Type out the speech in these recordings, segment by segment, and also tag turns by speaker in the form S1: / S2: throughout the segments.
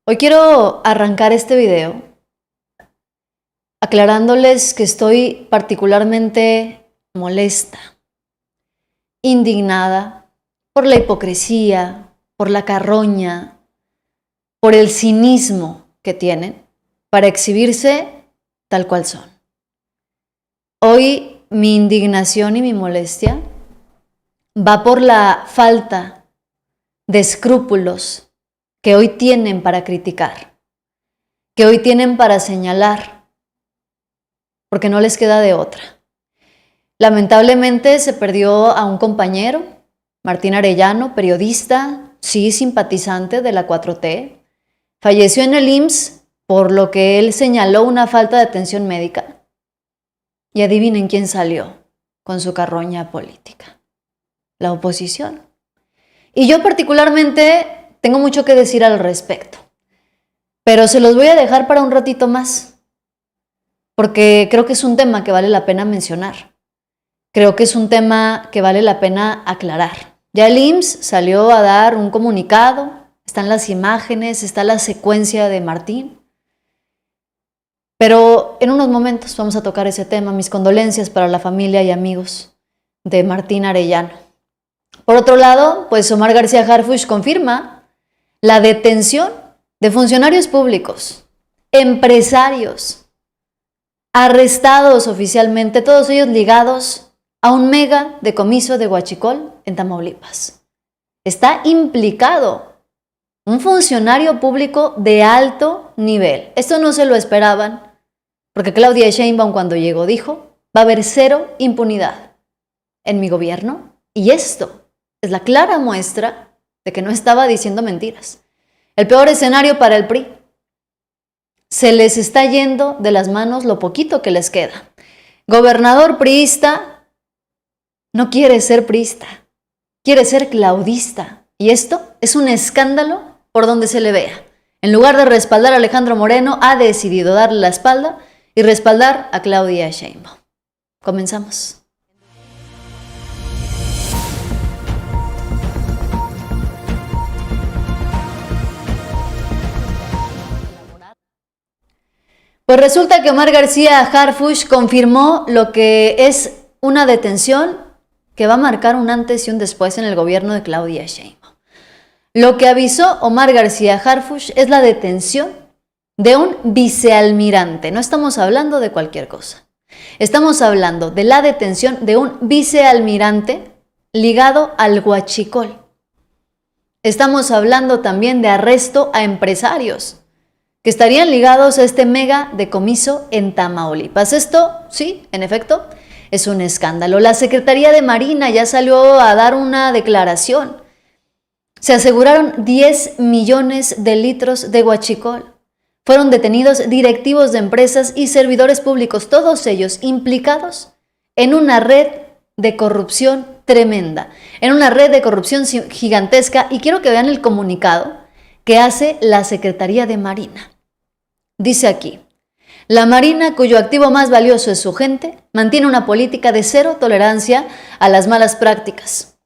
S1: Hoy quiero arrancar este video aclarándoles que estoy particularmente molesta, indignada por la hipocresía, por la carroña, por el cinismo que tienen para exhibirse tal cual son. Hoy mi indignación y mi molestia va por la falta de escrúpulos que hoy tienen para criticar, que hoy tienen para señalar, porque no les queda de otra. Lamentablemente se perdió a un compañero, Martín Arellano, periodista, sí simpatizante de la 4T, falleció en el IMSS por lo que él señaló una falta de atención médica. Y adivinen quién salió con su carroña política: la oposición. Y yo particularmente tengo mucho que decir al respecto, pero se los voy a dejar para un ratito más, porque creo que es un tema que vale la pena mencionar. Creo que es un tema que vale la pena aclarar. Ya el IMSS salió a dar un comunicado, están las imágenes, está la secuencia de Martín, pero en unos momentos vamos a tocar ese tema. Mis condolencias para la familia y amigos de Martín Arellano. Por otro lado, pues Omar García Harfuch confirma la detención de funcionarios públicos, empresarios, arrestados oficialmente, todos ellos ligados a un mega decomiso de huachicol en Tamaulipas. Está implicado un funcionario público de alto nivel. Esto no se lo esperaban, porque Claudia Sheinbaum cuando llegó dijo: va a haber cero impunidad en mi gobierno, y esto es la clara muestra de que no estaba diciendo mentiras. El peor escenario para el PRI. Se les está yendo de las manos lo poquito que les queda. Gobernador priista no quiere ser priista, quiere ser claudista. Y esto es un escándalo por donde se le vea. En lugar de respaldar a Alejandro Moreno, ha decidido darle la espalda y respaldar a Claudia Sheinbaum. Comenzamos. Pues resulta que Omar García Harfuch confirmó lo que es una detención que va a marcar un antes y un después en el gobierno de Claudia Sheinbaum. Lo que avisó Omar García Harfuch es la detención de un vicealmirante. No estamos hablando de cualquier cosa. Estamos hablando de la detención de un vicealmirante ligado al huachicol. Estamos hablando también de arresto a empresarios que estarían ligados a este mega decomiso en Tamaulipas. Esto, sí, en efecto, es un escándalo. La Secretaría de Marina ya salió a dar una declaración. Se aseguraron 10 millones de litros de huachicol. Fueron detenidos directivos de empresas y servidores públicos, todos ellos implicados en una red de corrupción tremenda, en una red de corrupción gigantesca. Y quiero que vean el comunicado que hace la Secretaría de Marina. Dice aquí: la Marina, cuyo activo más valioso es su gente, mantiene una política de cero tolerancia a las malas prácticas.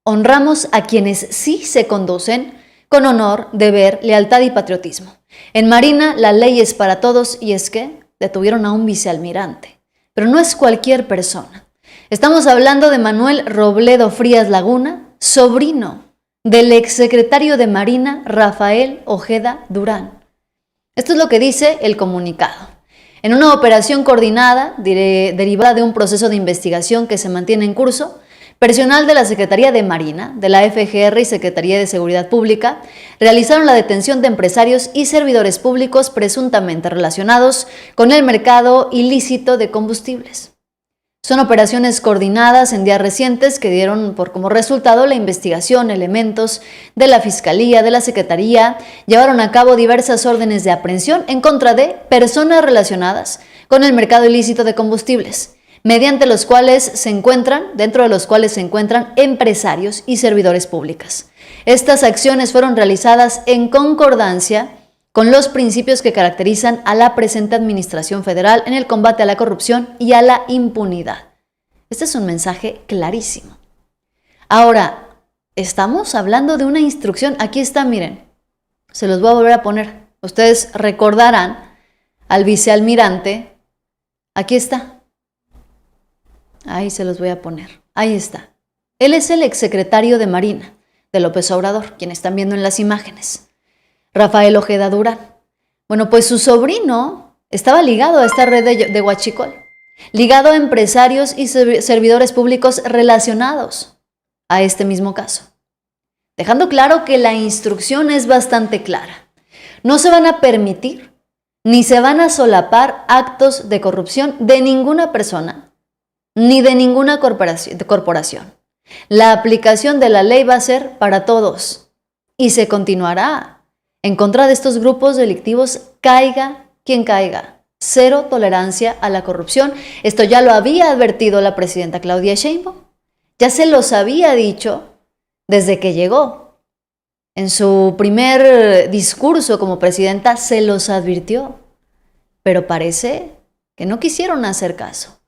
S1: Honramos a quienes sí se conducen con honor, deber, lealtad y patriotismo. En Marina la ley es para todos, y es que detuvieron a un vicealmirante. Pero no es cualquier persona. Estamos hablando de Manuel Robledo Frías Laguna, sobrino del exsecretario de Marina Rafael Ojeda Durán. Esto es lo que dice el comunicado. En una operación coordinada, derivada de un proceso de investigación que se mantiene en curso, personal de la Secretaría de Marina, de la FGR y Secretaría de Seguridad Pública realizaron la detención de empresarios y servidores públicos presuntamente relacionados con el mercado ilícito de combustibles. Son operaciones coordinadas en días recientes que dieron como resultado la investigación. Elementos de la Fiscalía, de la Secretaría, llevaron a cabo diversas órdenes de aprehensión en contra de personas relacionadas con el mercado ilícito de combustibles, dentro de los cuales se encuentran empresarios y servidores públicos. Estas acciones fueron realizadas en concordancia con los principios que caracterizan a la presente Administración Federal en el combate a la corrupción y a la impunidad. Este es un mensaje clarísimo. Ahora, estamos hablando de una instrucción. Aquí está, miren. Se los voy a volver a poner. Ustedes recordarán al vicealmirante. Aquí está. Ahí se los voy a poner. Ahí está. Él es el exsecretario de Marina de López Obrador, quien están viendo en las imágenes. Rafael Ojeda Durán. Bueno, pues su sobrino estaba ligado a esta red de huachicol, ligado a empresarios y servidores públicos relacionados a este mismo caso. Dejando claro que la instrucción es bastante clara. No se van a permitir ni se van a solapar actos de corrupción de ninguna persona ni de ninguna corporación. La aplicación de la ley va a ser para todos y se continuará en contra de estos grupos delictivos, caiga quien caiga. Cero tolerancia a la corrupción. Esto ya lo había advertido la presidenta Claudia Sheinbaum. Ya se los había dicho desde que llegó. En su primer discurso como presidenta se los advirtió, pero parece que no quisieron hacer caso.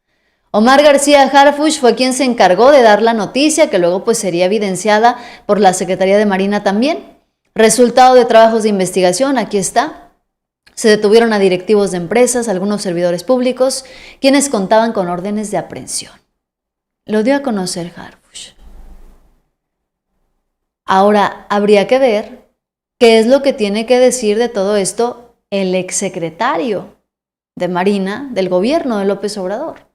S1: Omar García Harfuch fue quien se encargó de dar la noticia, que luego pues sería evidenciada por la Secretaría de Marina también. Resultado de trabajos de investigación, aquí está. Se detuvieron a directivos de empresas, algunos servidores públicos, quienes contaban con órdenes de aprehensión. Lo dio a conocer Harfuch. Ahora, habría que ver qué es lo que tiene que decir de todo esto el exsecretario de Marina del gobierno de López Obrador.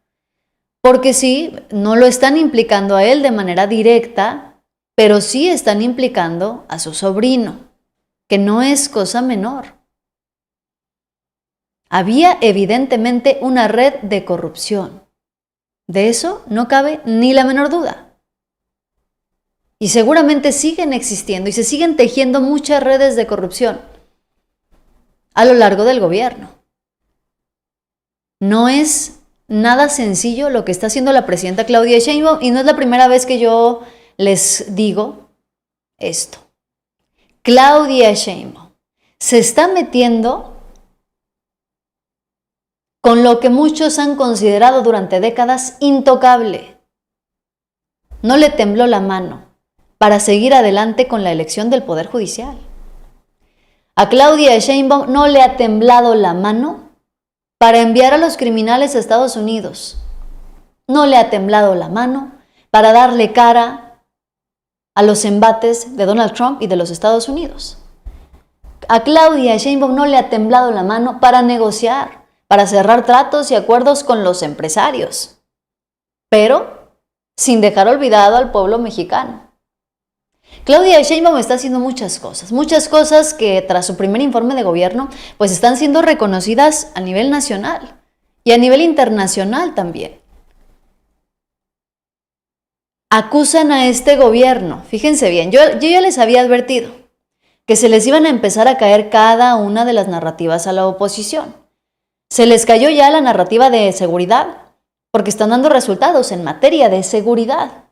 S1: Porque sí, no lo están implicando a él de manera directa, pero sí están implicando a su sobrino, que no es cosa menor. Había evidentemente una red de corrupción. De eso no cabe ni la menor duda. Y seguramente siguen existiendo y se siguen tejiendo muchas redes de corrupción a lo largo del gobierno. No es nada sencillo lo que está haciendo la presidenta Claudia Sheinbaum y no es la primera vez que yo les digo esto. Claudia Sheinbaum se está metiendo con lo que muchos han considerado durante décadas intocable. No le tembló la mano para seguir adelante con la elección del Poder Judicial. A Claudia Sheinbaum no le ha temblado la mano para enviar a los criminales a Estados Unidos. No le ha temblado la mano para darle cara a los embates de Donald Trump y de los Estados Unidos. A Claudia Sheinbaum no le ha temblado la mano para negociar, para cerrar tratos y acuerdos con los empresarios, pero sin dejar olvidado al pueblo mexicano. Claudia Sheinbaum está haciendo muchas cosas que tras su primer informe de gobierno pues están siendo reconocidas a nivel nacional y a nivel internacional también. Acusan a este gobierno, fíjense bien, yo ya les había advertido que se les iban a empezar a caer cada una de las narrativas a la oposición. Se les cayó ya la narrativa de seguridad porque están dando resultados en materia de seguridad.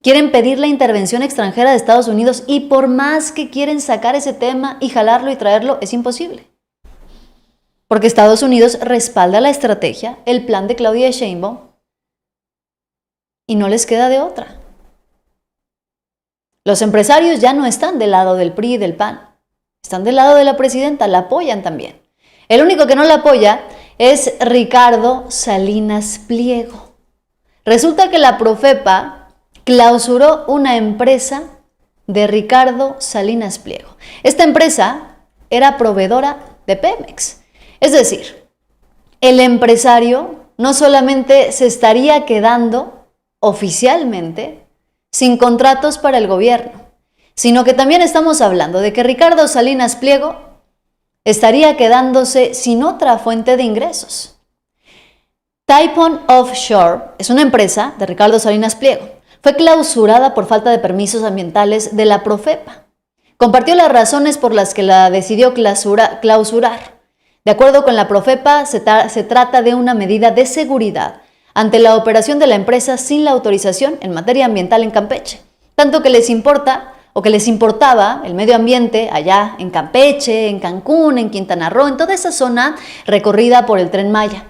S1: Quieren pedir la intervención extranjera de Estados Unidos y por más que quieren sacar ese tema y jalarlo y traerlo, es imposible. Porque Estados Unidos respalda la estrategia, el plan de Claudia Sheinbaum y no les queda de otra. Los empresarios ya no están del lado del PRI y del PAN, están del lado de la presidenta, la apoyan también. El único que no la apoya es Ricardo Salinas Pliego. Resulta que la Profepa clausuró una empresa de Ricardo Salinas Pliego. Esta empresa era proveedora de Pemex. Es decir, el empresario no solamente se estaría quedando oficialmente sin contratos para el gobierno, sino que también estamos hablando de que Ricardo Salinas Pliego estaría quedándose sin otra fuente de ingresos. Taipon Offshore es una empresa de Ricardo Salinas Pliego. Fue clausurada por falta de permisos ambientales de la Profepa. Compartió las razones por las que la decidió clausurar. De acuerdo con la Profepa, se trata de una medida de seguridad ante la operación de la empresa sin la autorización en materia ambiental en Campeche. Tanto que les importa o que les importaba el medio ambiente allá en Campeche, en Cancún, en Quintana Roo, en toda esa zona recorrida por el Tren Maya.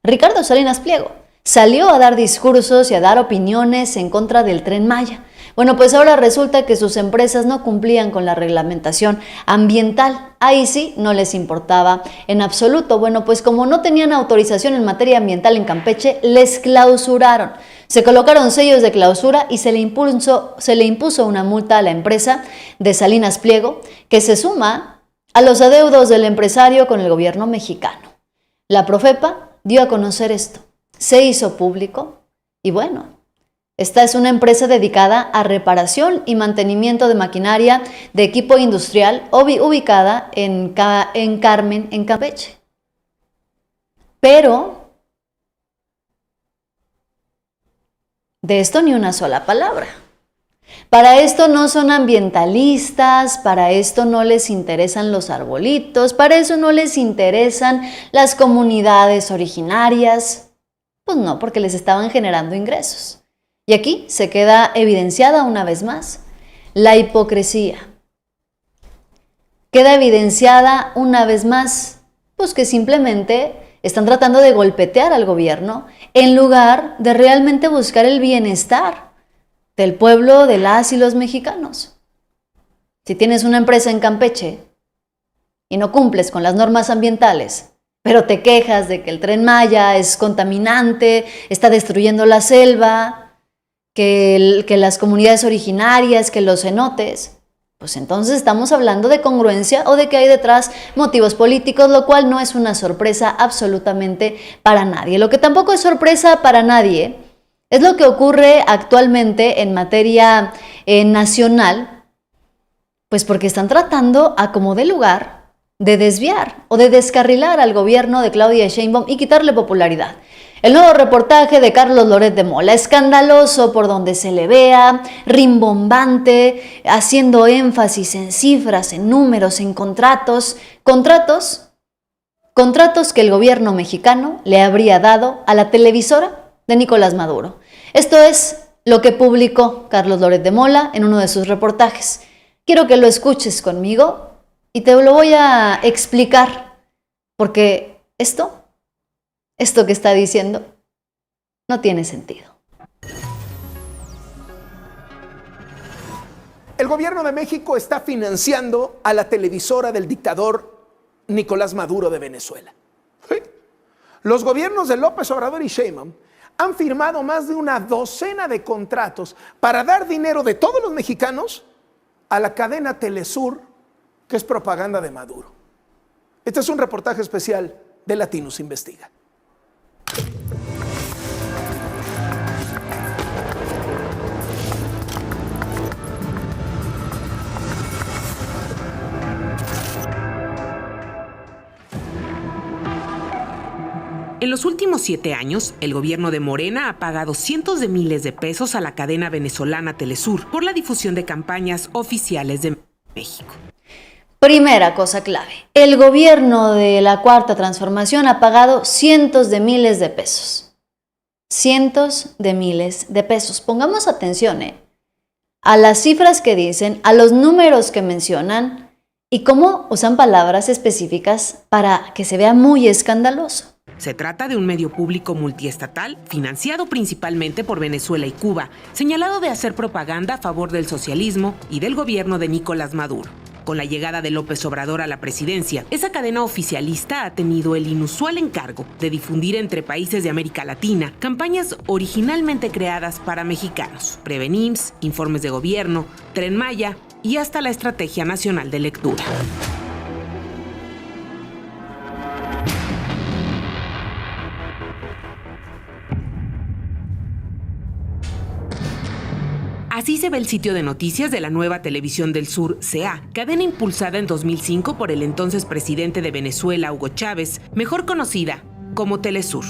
S1: Ricardo Salinas Pliego salió a dar discursos y a dar opiniones en contra del Tren Maya. Bueno, pues ahora resulta que sus empresas no cumplían con la reglamentación ambiental. Ahí sí, no les importaba en absoluto. Bueno, pues como no tenían autorización en materia ambiental en Campeche, les clausuraron. Se colocaron sellos de clausura y se le impuso una multa a la empresa de Salinas Pliego, que se suma a los adeudos del empresario con el gobierno mexicano. La Profepa dio a conocer esto, se hizo público y bueno, esta es una empresa dedicada a reparación y mantenimiento de maquinaria de equipo industrial ubicada en Carmen, en Campeche. Pero de esto ni una sola palabra. Para esto no son ambientalistas, para esto no les interesan los arbolitos, para eso no les interesan las comunidades originarias. Pues no, porque les estaban generando ingresos. Y aquí se queda evidenciada una vez más la hipocresía. Queda evidenciada una vez más, pues que simplemente están tratando de golpetear al gobierno en lugar de realmente buscar el bienestar del pueblo, de las y los mexicanos. Si tienes una empresa en Campeche y no cumples con las normas ambientales, pero te quejas de que el Tren Maya es contaminante, está destruyendo la selva, que las comunidades originarias, que los cenotes, pues entonces estamos hablando de congruencia o de que hay detrás motivos políticos, lo cual no es una sorpresa absolutamente para nadie. Lo que tampoco es sorpresa para nadie es lo que ocurre actualmente en materia nacional, pues porque están tratando a como dé lugar de desviar o de descarrilar al gobierno de Claudia Sheinbaum y quitarle popularidad. El nuevo reportaje de Carlos Loret de Mola, escandaloso por donde se le vea, rimbombante, haciendo énfasis en cifras, en números, en contratos que el gobierno mexicano le habría dado a la televisora de Nicolás Maduro. Esto es lo que publicó Carlos Loret de Mola en uno de sus reportajes. Quiero que lo escuches conmigo y te lo voy a explicar, porque esto que está diciendo no tiene sentido.
S2: El gobierno de México está financiando a la televisora del dictador Nicolás Maduro de Venezuela. ¿Sí? Los gobiernos de López Obrador y Sheinbaum han firmado más de una docena de contratos para dar dinero de todos los mexicanos a la cadena Telesur, que es propaganda de Maduro. Este es un reportaje especial de Latinos Investiga.
S3: En los últimos 7 años, el gobierno de Morena ha pagado cientos de miles de pesos a la cadena venezolana Telesur por la difusión de campañas oficiales de México.
S1: Primera cosa clave, el gobierno de la Cuarta Transformación ha pagado cientos de miles de pesos. Cientos de miles de pesos. Pongamos atención a las cifras que dicen, a los números que mencionan y cómo usan palabras específicas para que se vea muy escandaloso.
S3: Se trata de un medio público multiestatal, financiado principalmente por Venezuela y Cuba, señalado de hacer propaganda a favor del socialismo y del gobierno de Nicolás Maduro. Con la llegada de López Obrador a la presidencia, esa cadena oficialista ha tenido el inusual encargo de difundir entre países de América Latina campañas originalmente creadas para mexicanos, Prevenims, informes de gobierno, Tren Maya y hasta la Estrategia Nacional de Lectura. Así se ve el sitio de noticias de la Nueva Televisión del Sur, CA, cadena impulsada en 2005 por el entonces presidente de Venezuela, Hugo Chávez, mejor conocida como Telesur.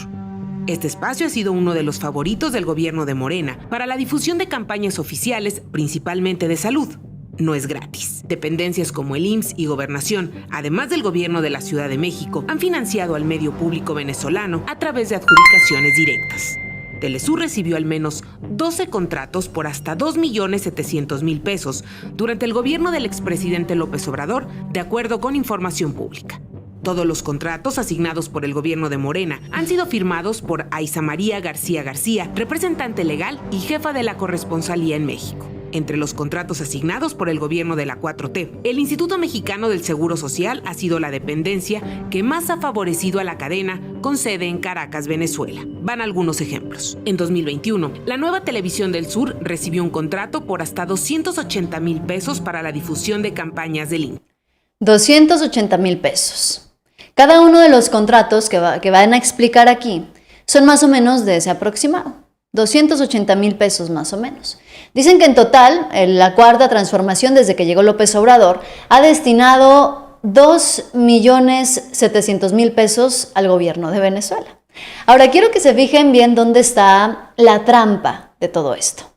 S3: Este espacio ha sido uno de los favoritos del gobierno de Morena para la difusión de campañas oficiales, principalmente de salud. No es gratis. Dependencias como el IMSS y Gobernación, además del gobierno de la Ciudad de México, han financiado al medio público venezolano a través de adjudicaciones directas. Telesur recibió al menos 12 contratos por hasta 2.700.000 pesos durante el gobierno del expresidente López Obrador, de acuerdo con información pública. Todos los contratos asignados por el gobierno de Morena han sido firmados por Aiza María García García, representante legal y jefa de la corresponsalía en México. entre los contratos asignados por el gobierno de la 4T, el Instituto Mexicano del Seguro Social ha sido la dependencia que más ha favorecido a la cadena con sede en Caracas, Venezuela. Van algunos ejemplos. En 2021, la Nueva Televisión del Sur recibió un contrato por hasta 280,000 pesos para la difusión de campañas del INE.
S1: 280,000 pesos. Cada uno de los contratos que van a explicar aquí son más o menos de ese aproximado. 280,000 pesos más o menos. Dicen que en total, la cuarta transformación desde que llegó López Obrador ha destinado 2,700,000 pesos al gobierno de Venezuela. Ahora quiero que se fijen bien dónde está la trampa de todo esto.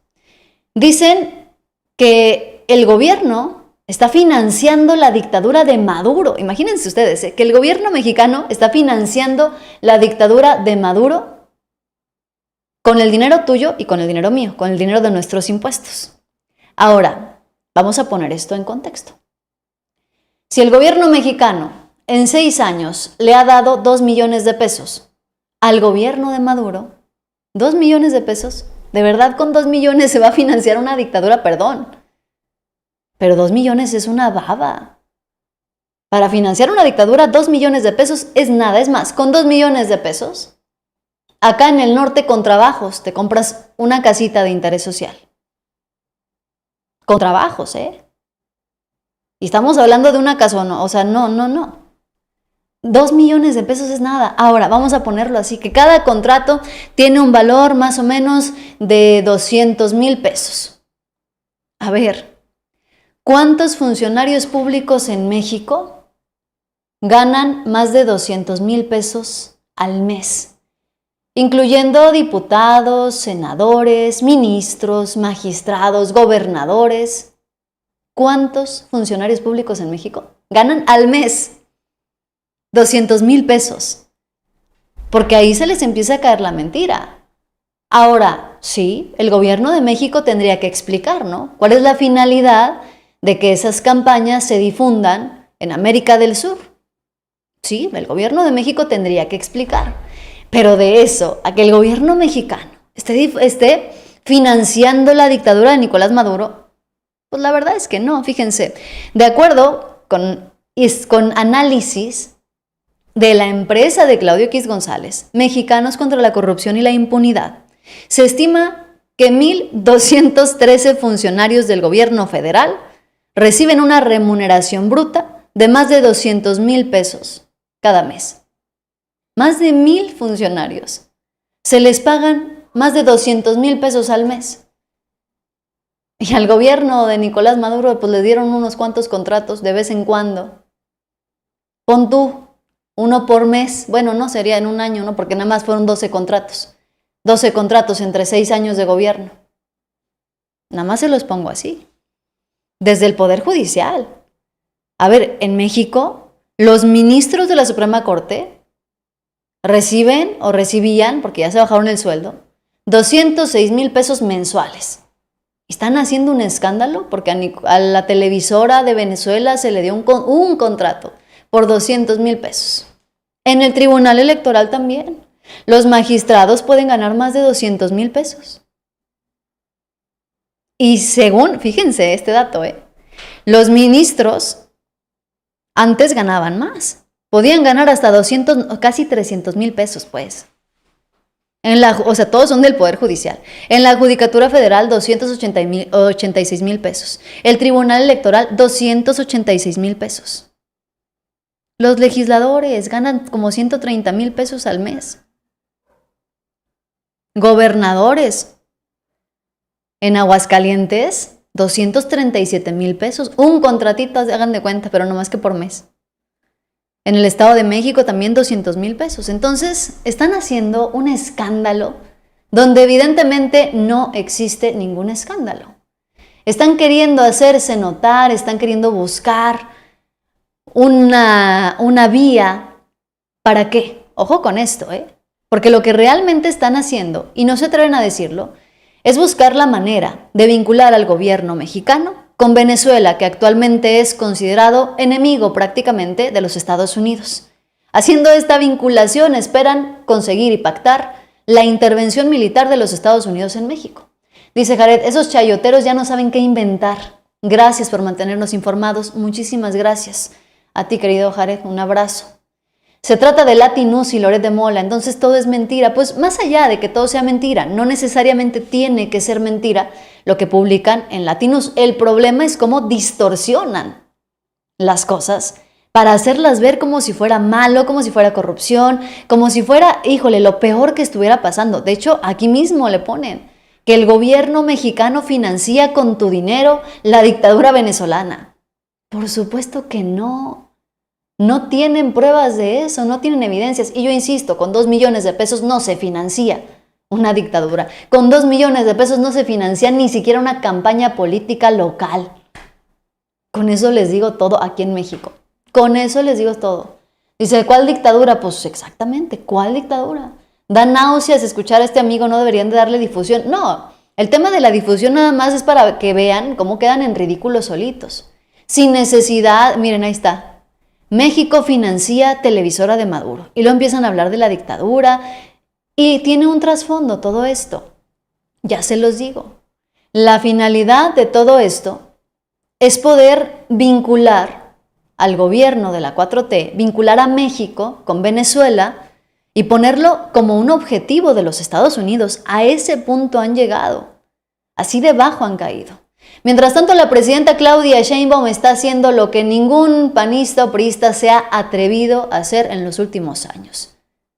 S1: Dicen que el gobierno está financiando la dictadura de Maduro. Imagínense ustedes, que el gobierno mexicano está financiando la dictadura de Maduro con el dinero tuyo y con el dinero mío, con el dinero de nuestros impuestos. Ahora, vamos a poner esto en contexto. Si el gobierno mexicano en 6 años le ha dado 2 millones de pesos al gobierno de Maduro, 2 millones de pesos, ¿de verdad con 2 millones se va a financiar una dictadura? Perdón, pero 2 millones es una baba. Para financiar una dictadura, 2 millones de pesos es nada. Es más, con 2 millones de pesos, acá en el norte con trabajos te compras una casita de interés social. Con trabajos, ¿eh? Y estamos hablando de una casa, no, o sea, no. 2 millones de pesos es nada. Ahora, vamos a ponerlo así, que cada contrato tiene un valor más o menos de 200,000 pesos. A ver, ¿cuántos funcionarios públicos en México ganan más de 200,000 pesos al mes? Incluyendo diputados, senadores, ministros, magistrados, gobernadores. ¿Cuántos funcionarios públicos en México ganan al mes 200,000 pesos? Porque ahí se les empieza a caer la mentira. Ahora, sí, el gobierno de México tendría que explicar, ¿no? ¿Cuál es la finalidad de que esas campañas se difundan en América del Sur? Sí, el gobierno de México tendría que explicar. Pero de eso, a que el gobierno mexicano esté financiando la dictadura de Nicolás Maduro, pues la verdad es que no. Fíjense, de acuerdo con análisis de la empresa de Claudio X González, Mexicanos contra la Corrupción y la Impunidad, se estima que 1,213 funcionarios del gobierno federal reciben una remuneración bruta de más de 200,000 pesos cada mes. Más de 1,000 funcionarios. Se les pagan más de 200,000 pesos al mes. Y al gobierno de Nicolás Maduro pues le dieron unos cuantos contratos de vez en cuando. Pon tú, uno por mes. Bueno, no sería en un año, ¿no? Porque nada más fueron 12 contratos. 12 contratos entre 6 años de gobierno. Nada más se los pongo así. Desde el Poder Judicial. A ver, en México, los ministros de la Suprema Corte reciben o recibían, porque ya se bajaron el sueldo, 206,000 pesos mensuales. Están haciendo un escándalo porque a la televisora de Venezuela se le dio un contrato por 200,000 pesos. En el Tribunal Electoral también. Los magistrados pueden ganar más de 200,000 pesos. Y según, fíjense este dato, los ministros antes ganaban más. Podían ganar hasta 200, casi 300,000 pesos, pues. O sea, todos son del Poder Judicial. En la Judicatura Federal, 286,000 pesos. El Tribunal Electoral, 286,000 pesos. Los legisladores ganan como 130,000 pesos al mes. Gobernadores. En Aguascalientes, 237,000 pesos. Un contratito, hagan de cuenta, pero no más que por mes. En el Estado de México también 200,000 pesos. Entonces, están haciendo un escándalo donde evidentemente no existe ningún escándalo. Están queriendo hacerse notar, están queriendo buscar una vía. ¿Para qué? Ojo con esto, porque lo que realmente están haciendo, y no se atreven a decirlo, es buscar la manera de vincular al gobierno mexicano con Venezuela, que actualmente es considerado enemigo prácticamente de los Estados Unidos. Haciendo esta vinculación esperan conseguir y pactar la intervención militar de los Estados Unidos en México. Dice Jared, esos chayoteros ya no saben qué inventar. Gracias por mantenernos informados. Muchísimas gracias. A ti, querido Jared, un abrazo. Se trata de Latinus y Loret de Mola, entonces todo es mentira. Pues más allá de que todo sea mentira, no necesariamente tiene que ser mentira lo que publican en Latinus. El problema es cómo distorsionan las cosas para hacerlas ver como si fuera malo, como si fuera corrupción, como si fuera, híjole, lo peor que estuviera pasando. De hecho, aquí mismo le ponen que el gobierno mexicano financia con tu dinero la dictadura venezolana. Por supuesto que no. No tienen pruebas de eso, no tienen evidencias. Y yo insisto, con 2 millones de pesos no se financia una dictadura. Con 2 millones de pesos no se financia ni siquiera una campaña política local. Con eso les digo todo aquí en México. Con eso les digo todo. Dice, ¿cuál dictadura? Pues exactamente, ¿cuál dictadura? Da náuseas escuchar a este amigo, no deberían de darle difusión. No, el tema de la difusión nada más es para que vean cómo quedan en ridículo solitos. Sin necesidad, miren, ahí está. México financia televisora de Maduro. Y luego empiezan a hablar de la dictadura. Y tiene un trasfondo todo esto. Ya se los digo. La finalidad de todo esto es poder vincular al gobierno de la 4T, vincular a México con Venezuela y ponerlo como un objetivo de los Estados Unidos. A ese punto han llegado. Así de bajo han caído. Mientras tanto, la presidenta Claudia Sheinbaum está haciendo lo que ningún panista o priista se ha atrevido a hacer en los últimos años.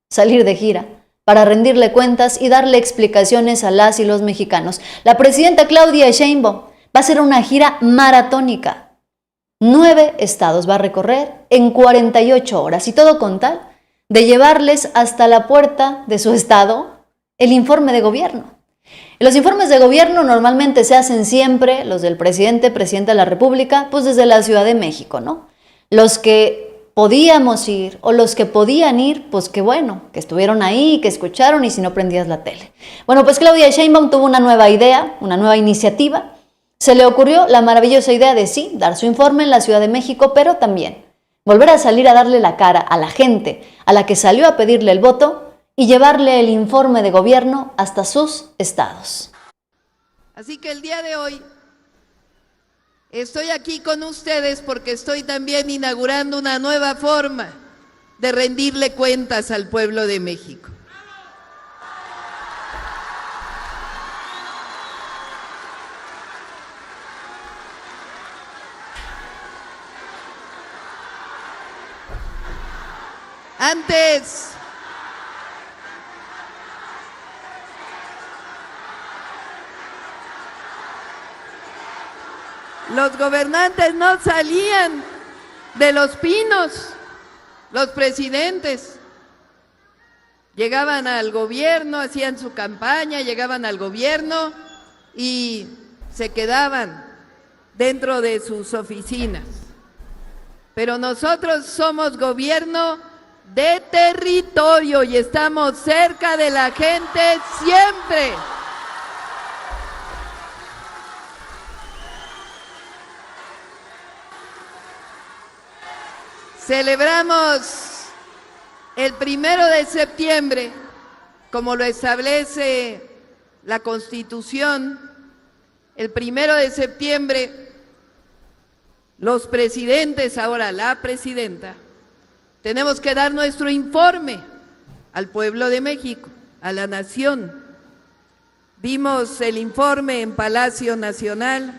S1: Salir de gira para rendirle cuentas y darle explicaciones a las y los mexicanos. La presidenta Claudia Sheinbaum va a hacer una gira maratónica. 9 estados va a recorrer en 48 horas y todo con tal de llevarles hasta la puerta de su estado el informe de gobierno. Los informes de gobierno normalmente se hacen siempre, los del presidente de la República, pues desde la Ciudad de México, ¿no? Los que podíamos ir o los que podían ir, pues qué bueno, que estuvieron ahí, que escucharon y si no prendías la tele. Bueno, pues Claudia Sheinbaum tuvo una nueva idea, una nueva iniciativa. Se le ocurrió la maravillosa idea de sí, dar su informe en la Ciudad de México, pero también volver a salir a darle la cara a la gente a la que salió a pedirle el voto y llevarle el informe de gobierno hasta sus estados.
S4: Así que el día de hoy estoy aquí con ustedes porque estoy también inaugurando una nueva forma de rendirle cuentas al pueblo de México. Antes los gobernantes no salían de Los Pinos, los presidentes llegaban al gobierno, hacían su campaña, llegaban al gobierno y se quedaban dentro de sus oficinas. Pero nosotros somos gobierno de territorio y estamos cerca de la gente siempre. Celebramos el 1 de septiembre, como lo establece la Constitución. El 1 de septiembre, los presidentes, ahora la presidenta, tenemos que dar nuestro informe al pueblo de México, a la nación. Vimos el informe en Palacio Nacional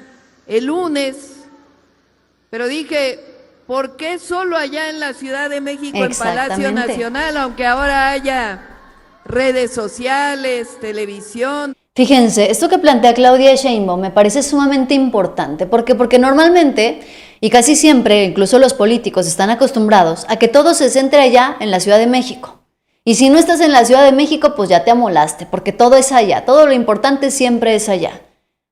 S4: el lunes, pero dije, ¿por qué solo allá en la Ciudad de México, en Palacio Nacional, aunque ahora haya redes sociales, televisión?
S1: Fíjense, esto que plantea Claudia Sheinbaum me parece sumamente importante. ¿Por qué? Porque normalmente, y casi siempre, incluso los políticos están acostumbrados a que todo se centre allá en la Ciudad de México. Y si no estás en la Ciudad de México, pues ya te amolaste, porque todo es allá, todo lo importante siempre es allá.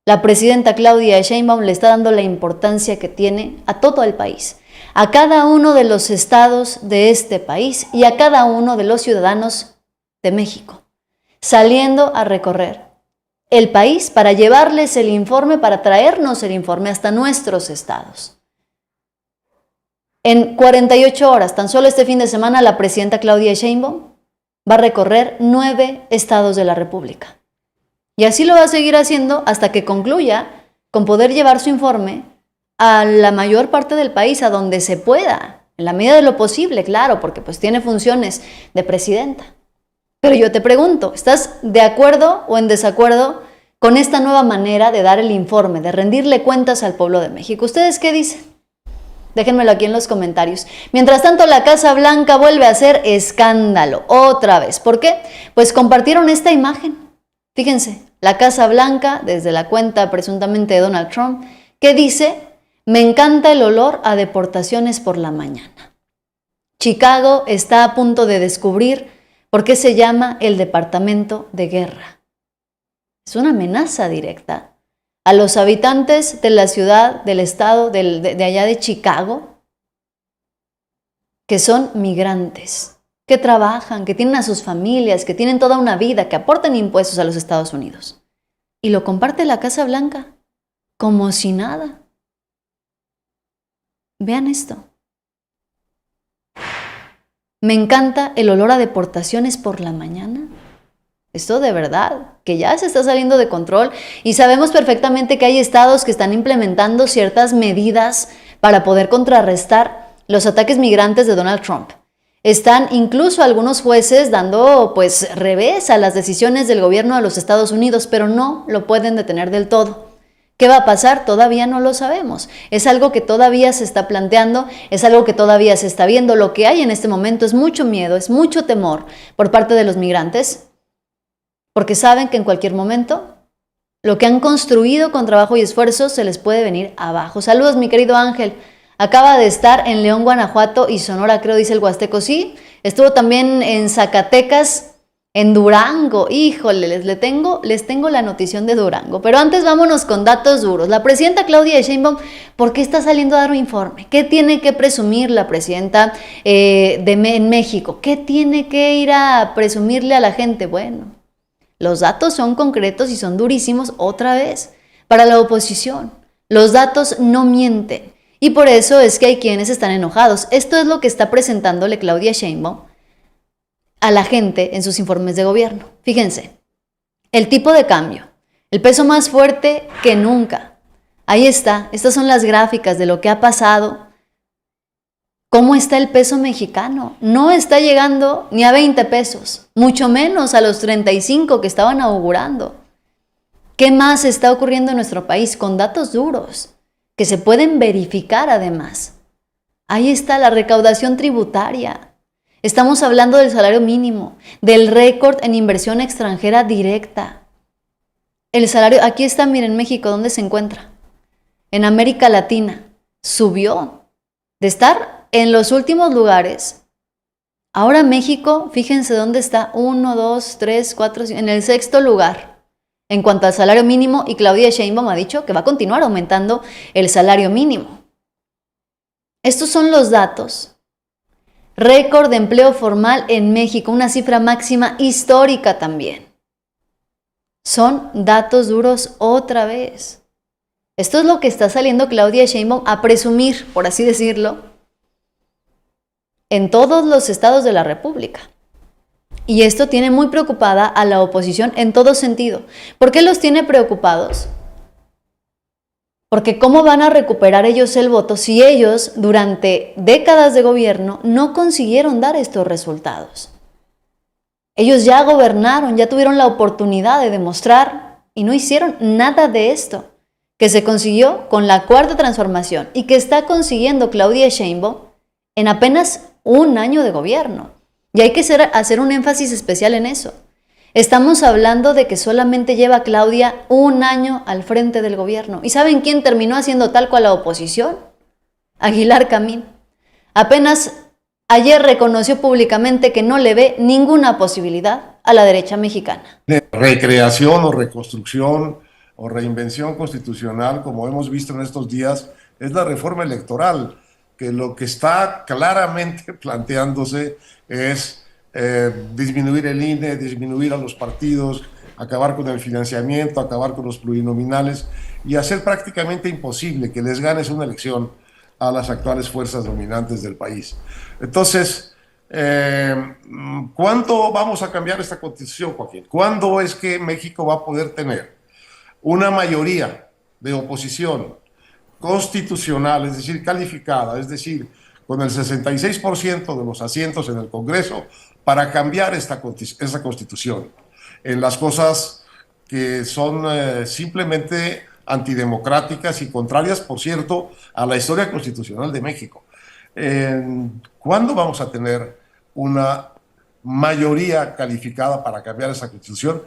S1: La presidenta Claudia Sheinbaum le está dando la importancia que tiene a todo el país, a cada uno de los estados de este país y a cada uno de los ciudadanos de México, saliendo a recorrer el país para llevarles el informe, para traernos el informe hasta nuestros estados. En 48 horas, tan solo este fin de semana, la presidenta Claudia Sheinbaum va a recorrer 9 estados de la República. Y así lo va a seguir haciendo hasta que concluya con poder llevar su informe a la mayor parte del país, a donde se pueda, en la medida de lo posible, claro, porque pues tiene funciones de presidenta. Pero yo te pregunto, ¿estás de acuerdo o en desacuerdo con esta nueva manera de dar el informe, de rendirle cuentas al pueblo de México? ¿Ustedes qué dicen? Déjenmelo aquí en los comentarios. Mientras tanto, la Casa Blanca vuelve a hacer escándalo otra vez. ¿Por qué? Pues compartieron esta imagen. Fíjense, la Casa Blanca, desde la cuenta presuntamente de Donald Trump, que dice: me encanta el olor a deportaciones por la mañana. Chicago está a punto de descubrir por qué se llama el Departamento de Guerra. Es una amenaza directa a los habitantes de la ciudad, del estado, de allá de Chicago, que son migrantes, que trabajan, que tienen a sus familias, que tienen toda una vida, que aportan impuestos a los Estados Unidos. Y lo comparte la Casa Blanca, como si nada. Vean esto. Me encanta el olor a deportaciones por la mañana. Esto de verdad, que ya se está saliendo de control, y sabemos perfectamente que hay estados que están implementando ciertas medidas para poder contrarrestar los ataques migrantes de Donald Trump. Están incluso algunos jueces dando pues revés a las decisiones del gobierno de los Estados Unidos, pero no lo pueden detener del todo. ¿Qué va a pasar? Todavía no lo sabemos. Es algo que todavía se está planteando, es algo que todavía se está viendo. Lo que hay en este momento es mucho miedo, es mucho temor por parte de los migrantes, porque saben que en cualquier momento lo que han construido con trabajo y esfuerzo se les puede venir abajo. Saludos, mi querido Ángel. Acaba de estar en León, Guanajuato y Sonora, creo, dice el Huasteco. Sí, estuvo también en Zacatecas, en Durango. Híjole, les tengo la notición de Durango. Pero antes vámonos con datos duros. La presidenta Claudia Sheinbaum, ¿por qué está saliendo a dar un informe? ¿Qué tiene que presumir la presidenta en México? ¿Qué tiene que ir a presumirle a la gente? Bueno, los datos son concretos y son durísimos otra vez para la oposición. Los datos no mienten y por eso es que hay quienes están enojados. Esto es lo que está presentándole Claudia Sheinbaum a la gente en sus informes de gobierno. Fíjense, el tipo de cambio, el peso más fuerte que nunca. Ahí está, estas son las gráficas de lo que ha pasado. ¿Cómo está el peso mexicano? No está llegando ni a 20 pesos, mucho menos a los 35 que estaban augurando. ¿Qué más está ocurriendo en nuestro país? Con datos duros, que se pueden verificar además. Ahí está la recaudación tributaria. Estamos hablando del salario mínimo, del récord en inversión extranjera directa. El salario, aquí está, miren, México, ¿dónde se encuentra? En América Latina, subió de estar en los últimos lugares. Ahora México, fíjense dónde está, 1, 2, 3, 4, en el 6º lugar en cuanto al salario mínimo, y Claudia Sheinbaum ha dicho que va a continuar aumentando el salario mínimo. Estos son los datos. Récord de empleo formal en México, una cifra máxima histórica también. Son datos duros otra vez. Esto es lo que está saliendo Claudia Sheinbaum a presumir, por así decirlo, en todos los estados de la República. Y esto tiene muy preocupada a la oposición en todo sentido. ¿Por qué los tiene preocupados? Porque ¿cómo van a recuperar ellos el voto si ellos durante décadas de gobierno no consiguieron dar estos resultados? Ellos ya gobernaron, ya tuvieron la oportunidad de demostrar y no hicieron nada de esto que se consiguió con la Cuarta Transformación y que está consiguiendo Claudia Sheinbaum en apenas un año de gobierno. Y hay que hacer un énfasis especial en eso. Estamos hablando de que solamente lleva Claudia un año al frente del gobierno. ¿Y saben quién terminó haciendo tal cual la oposición? Aguilar Camín. Apenas ayer reconoció públicamente que no le ve ninguna posibilidad a la derecha mexicana.
S5: Recreación o reconstrucción o reinvención constitucional, como hemos visto en estos días, es la reforma electoral, que lo que está claramente planteándose es disminuir el INE, disminuir a los partidos, acabar con el financiamiento, acabar con los plurinominales y hacer prácticamente imposible que les ganes una elección a las actuales fuerzas dominantes del país. Entonces, ¿Cuándo vamos a cambiar esta constitución, Joaquín? ¿Cuándo es que México va a poder tener una mayoría de oposición constitucional, es decir, calificada, es decir, con el 66% de los asientos en el Congreso para cambiar esta constitución en las cosas que son simplemente antidemocráticas y contrarias, por cierto, a la historia constitucional de México? ¿Cuándo vamos a tener una mayoría calificada para cambiar esa constitución?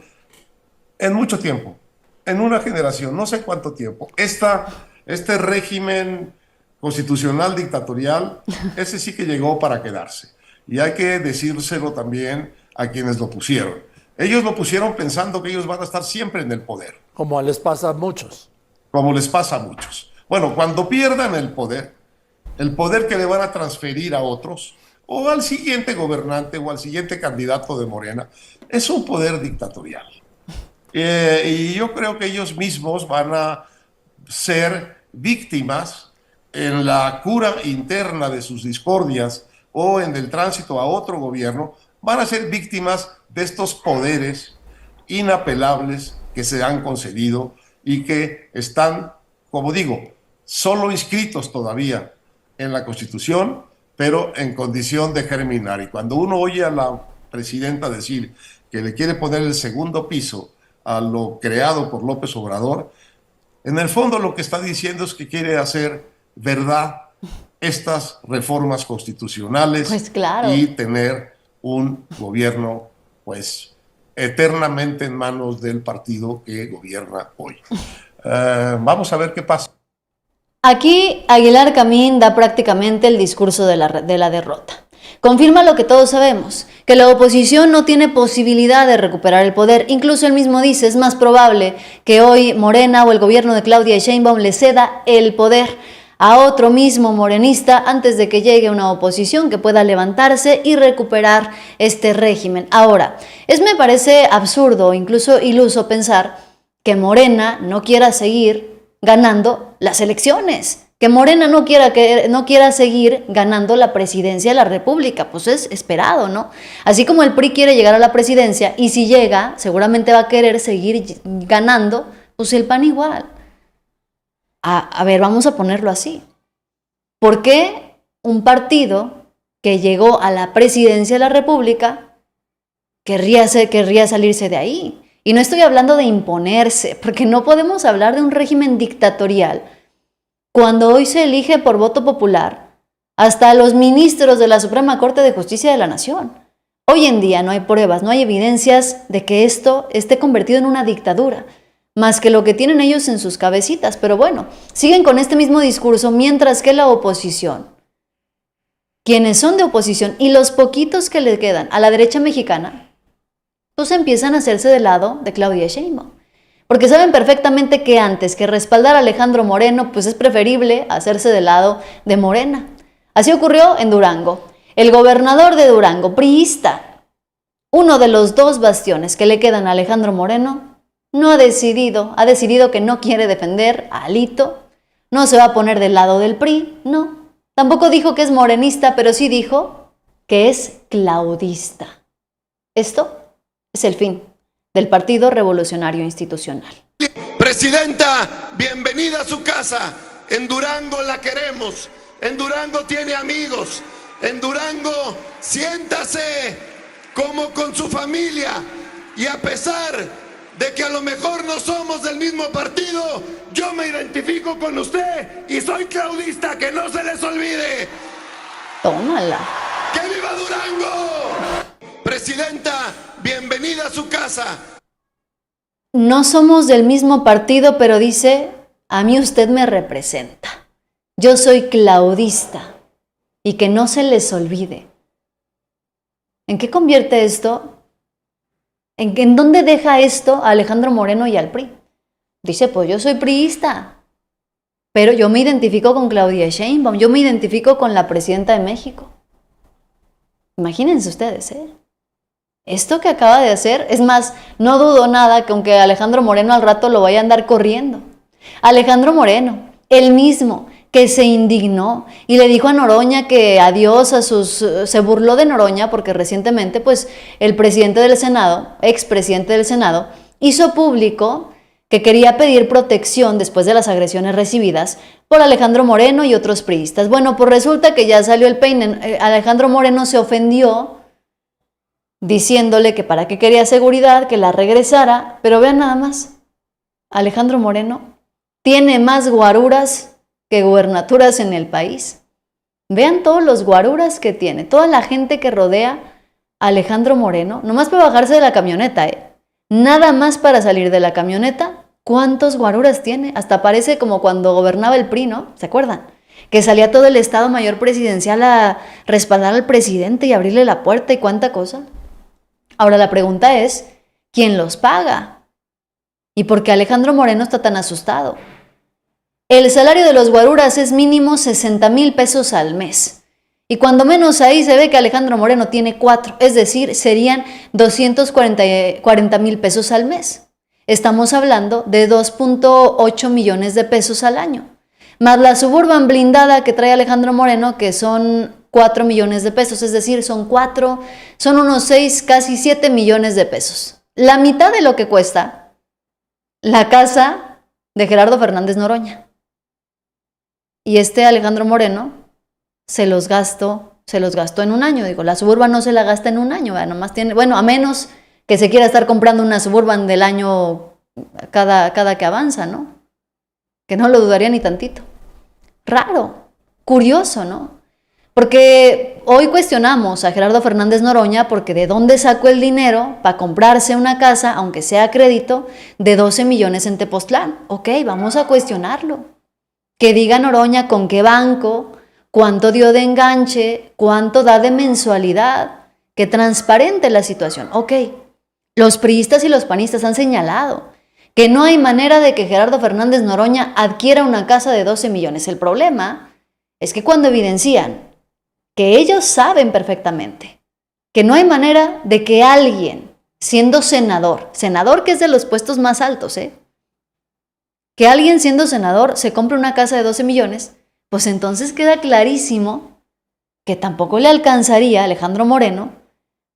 S5: En mucho tiempo, en una generación, no sé cuánto tiempo. Este régimen constitucional dictatorial, ese sí que llegó para quedarse. Y hay que decírselo también a quienes lo pusieron. Ellos lo pusieron pensando que ellos van a estar siempre en el poder.
S6: Como les pasa a muchos.
S5: Como les pasa a muchos. Bueno, cuando pierdan el poder que le van a transferir a otros, o al siguiente gobernante o al siguiente candidato de Morena, es un poder dictatorial. Y yo creo que ellos mismos van a ser víctimas en la cura interna de sus discordias o en el tránsito a otro gobierno, van a ser víctimas de estos poderes inapelables que se han concedido y que están, como digo, solo inscritos todavía en la Constitución, pero en condición de germinar. Y cuando uno oye a la presidenta decir que le quiere poner el segundo piso a lo creado por López Obrador, en el fondo lo que está diciendo es que quiere hacer verdad estas reformas constitucionales,
S1: pues claro,
S5: y tener un gobierno pues eternamente en manos del partido que gobierna hoy. Vamos a ver qué pasa.
S1: Aquí Aguilar Camín da prácticamente el discurso de la derrota. Confirma lo que todos sabemos, que la oposición no tiene posibilidad de recuperar el poder. Incluso él mismo dice, es más probable que hoy Morena o el gobierno de Claudia Sheinbaum le ceda el poder a otro mismo morenista antes de que llegue una oposición que pueda levantarse y recuperar este régimen. Ahora, me parece absurdo, incluso iluso pensar que Morena no quiera seguir ganando las elecciones, que Morena no quiera seguir ganando la presidencia de la República, pues es esperado, ¿no? Así como el PRI quiere llegar a la presidencia y si llega, seguramente va a querer seguir ganando, pues el PAN igual. A ver, vamos a ponerlo así. ¿Por qué un partido que llegó a la presidencia de la República querría salirse de ahí? Y no estoy hablando de imponerse, porque no podemos hablar de un régimen dictatorial cuando hoy se elige por voto popular hasta los ministros de la Suprema Corte de Justicia de la Nación. Hoy en día no hay pruebas, no hay evidencias de que esto esté convertido en una dictadura, más que lo que tienen ellos en sus cabecitas. Pero bueno, siguen con este mismo discurso, mientras que la oposición, quienes son de oposición y los poquitos que le quedan a la derecha mexicana, pues empiezan a hacerse del lado de Claudia Sheinbaum. Porque saben perfectamente que antes que respaldar a Alejandro Moreno, pues es preferible hacerse del lado de Morena. Así ocurrió en Durango. El gobernador de Durango, priista, uno de los dos bastiones que le quedan a Alejandro Moreno, ha decidido que no quiere defender a Alito, no se va a poner del lado del PRI, no. Tampoco dijo que es morenista, pero sí dijo que es claudista. Esto es el fin del Partido Revolucionario Institucional.
S7: Presidenta, bienvenida a su casa. En Durango la queremos. En Durango tiene amigos. En Durango siéntase como con su familia. Y a pesar de que a lo mejor no somos del mismo partido, yo me identifico con usted y soy claudista, que no se les olvide.
S1: Tómala.
S7: ¡Que viva Durango! Presidenta, bienvenida a su casa.
S1: No somos del mismo partido, pero dice, a mí usted me representa. Yo soy claudista y que no se les olvide. ¿En qué convierte esto? ¿En dónde deja esto a Alejandro Moreno y al PRI? Dice, pues yo soy priista, pero yo me identifico con Claudia Sheinbaum, yo me identifico con la presidenta de México. Imagínense ustedes, esto que acaba de hacer, es más, no dudo nada que aunque Alejandro Moreno al rato lo vaya a andar corriendo. Alejandro Moreno, el mismo que se indignó y le dijo a Noroña que adiós a se burló de Noroña porque recientemente pues el presidente del Senado, expresidente del Senado, hizo público que quería pedir protección después de las agresiones recibidas por Alejandro Moreno y otros priistas. Bueno, pues resulta que ya salió el peine. Alejandro Moreno se ofendió diciéndole que para qué quería seguridad, que la regresara, pero vean nada más, Alejandro Moreno tiene más guaruras que gubernaturas en el país. Vean todos los guaruras que tiene, toda la gente que rodea a Alejandro Moreno, nomás para bajarse de la camioneta, nada más para salir de la camioneta, ¿cuántos guaruras tiene? Hasta parece como cuando gobernaba el PRI, ¿no? ¿Se acuerdan? Que salía todo el Estado Mayor Presidencial a respaldar al presidente y abrirle la puerta y cuánta cosa. Ahora la pregunta es, ¿quién los paga? ¿Y por qué Alejandro Moreno está tan asustado? El salario de los guaruras es mínimo 60,000 pesos al mes. Y cuando menos ahí se ve que Alejandro Moreno tiene 4, es decir, serían 240,000 pesos al mes. Estamos hablando de 2.8 millones de pesos al año. Más la Suburban blindada que trae Alejandro Moreno, que son 4 millones de pesos, es decir, son unos 6, casi 7 millones de pesos. La mitad de lo que cuesta la casa de Gerardo Fernández Noroña. Y Alejandro Moreno se los gastó en un año. Digo, la Suburban no se la gasta en un año, nomás tiene, bueno, a menos que se quiera estar comprando una Suburban del año cada que avanza, ¿no? Que no lo dudaría ni tantito. Raro, curioso, ¿no? Porque hoy cuestionamos a Gerardo Fernández Noroña porque de dónde sacó el dinero para comprarse una casa, aunque sea a crédito, de 12 millones en Tepoztlán. Ok, vamos a cuestionarlo. Que diga Noroña con qué banco, cuánto dio de enganche, cuánto da de mensualidad, que transparente la situación. Ok, los priistas y los panistas han señalado que no hay manera de que Gerardo Fernández Noroña adquiera una casa de 12 millones. El problema es que cuando evidencian que ellos saben perfectamente que no hay manera de que alguien, siendo senador que es de los puestos más altos, que alguien siendo senador se compre una casa de 12 millones, pues entonces queda clarísimo que tampoco le alcanzaría a Alejandro Moreno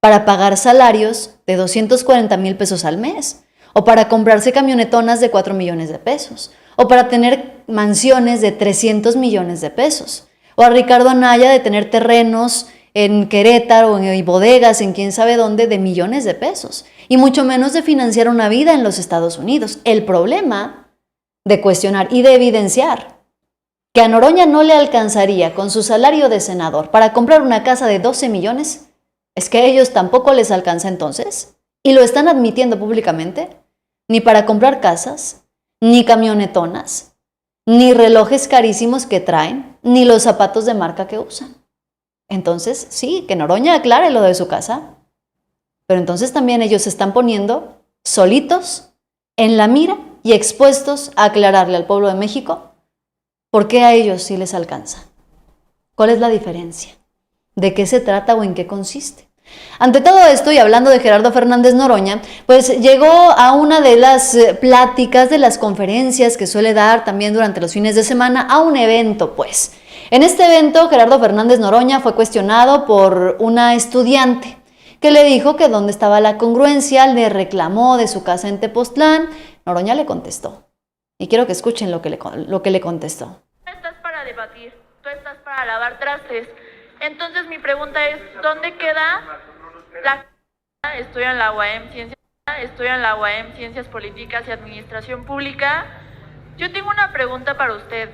S1: para pagar salarios de 240,000 pesos al mes, o para comprarse camionetonas de 4 millones de pesos, o para tener mansiones de 300 millones de pesos, o a Ricardo Anaya de tener terrenos en Querétaro y bodegas en quién sabe dónde de millones de pesos, y mucho menos de financiar una vida en los Estados Unidos. El problema de cuestionar y de evidenciar que a Noroña no le alcanzaría con su salario de senador para comprar una casa de 12 millones, es que a ellos tampoco les alcanza entonces, y lo están admitiendo públicamente, ni para comprar casas, ni camionetonas, ni relojes carísimos que traen, ni los zapatos de marca que usan. Entonces, sí, que Noroña aclare lo de su casa, pero entonces también ellos se están poniendo solitos en la mira y expuestos a aclararle al pueblo de México por qué a ellos sí les alcanza. ¿Cuál es la diferencia? ¿De qué se trata o en qué consiste? Ante todo esto, y hablando de Gerardo Fernández Noroña, pues llegó a una de las pláticas, de las conferencias que suele dar también durante los fines de semana, a un evento, pues. En este evento, Gerardo Fernández Noroña fue cuestionado por una estudiante que le dijo que dónde estaba la congruencia, le reclamó de su casa en Tepoztlán. Noroña le contestó, y quiero que escuchen lo que le contestó.
S8: Tú estás para debatir, tú estás para lavar trastes. Entonces mi pregunta es, ¿dónde queda la... Estoy en la UAM Ciencias Políticas y Administración Pública. Yo tengo una pregunta para usted.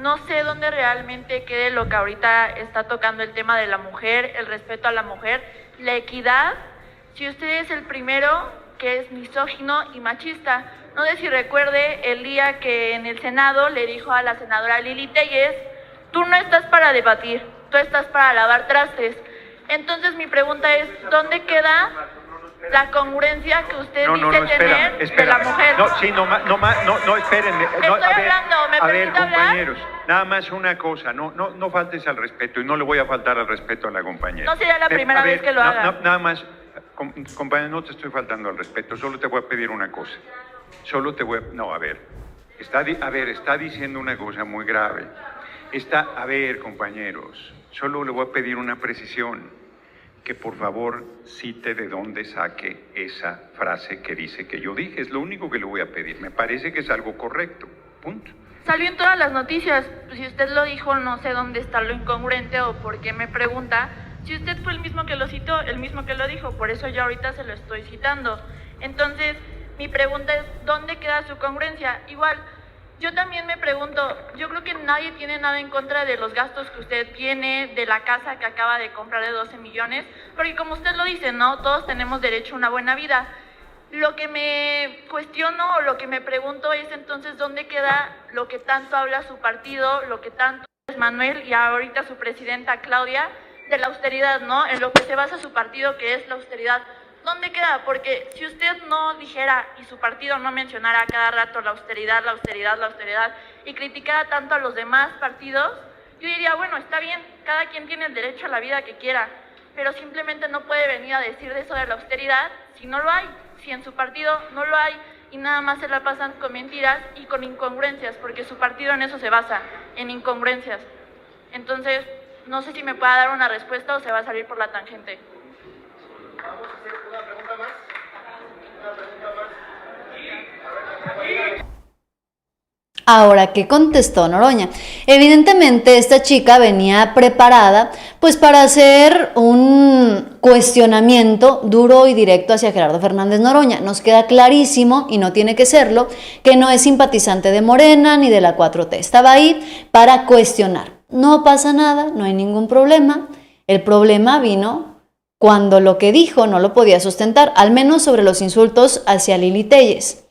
S8: No sé dónde realmente quede lo que ahorita está tocando el tema de la mujer, el respeto a la mujer, la equidad. Si usted es el primero que es misógino y machista. No sé si recuerde el día que en el Senado le dijo a la senadora Lili Téllez, tú no estás para debatir, tú estás para lavar trastes. Entonces mi pregunta es, ¿dónde queda la congruencia que usted dice tener de la mujer?
S9: Espérenme.
S8: Estoy hablando, ¿me permite hablar?
S9: Compañeros, nada más una cosa, no faltes al respeto, y no le voy a faltar al respeto a la compañera.
S8: No sería la primera vez que lo haga.
S9: Nada más, compañero, no te estoy faltando al respeto, solo te voy a pedir una cosa. Está diciendo una cosa muy grave. A ver, compañeros, solo le voy a pedir una precisión, que por favor cite de dónde saque esa frase que dice que yo dije. Es lo único que le voy a pedir. Me parece que es algo correcto. Punto.
S8: Salió en todas las noticias. Si usted lo dijo, no sé dónde está lo incongruente o por qué me pregunta. Si usted fue el mismo que lo citó, el mismo que lo dijo, por eso yo ahorita se lo estoy citando. Entonces, mi pregunta es, ¿dónde queda su congruencia? Igual, yo también me pregunto, yo creo que nadie tiene nada en contra de los gastos que usted tiene, de la casa que acaba de comprar de 12 millones, porque como usted lo dice, ¿no? Todos tenemos derecho a una buena vida. Lo que me cuestiono o lo que me pregunto es entonces, ¿dónde queda lo que tanto habla su partido, lo que tanto es Manuel y ahorita su presidenta Claudia, de la austeridad, ¿no? En lo que se basa su partido, que es la austeridad. ¿Dónde queda? Porque si usted no dijera y su partido no mencionara a cada rato la austeridad, la austeridad, la austeridad y criticara tanto a los demás partidos, yo diría, bueno, está bien, cada quien tiene el derecho a la vida que quiera, pero simplemente no puede venir a decir de eso de la austeridad si no lo hay, si en su partido no lo hay y nada más se la pasan con mentiras y con incongruencias, porque su partido en eso se basa, en incongruencias. Entonces, no sé si me pueda dar una respuesta o se va a salir por la tangente.
S10: Vamos a hacer una pregunta más.
S1: Ahora, ¿qué contestó Noroña? Evidentemente esta chica venía preparada pues para hacer un cuestionamiento duro y directo hacia Gerardo Fernández Noroña. Nos queda clarísimo, y no tiene que serlo, que no es simpatizante de Morena ni de la 4T. Estaba ahí para cuestionar. No pasa nada, no hay ningún problema. El problema vino cuando lo que dijo no lo podía sustentar, al menos sobre los insultos hacia Lili Téllez.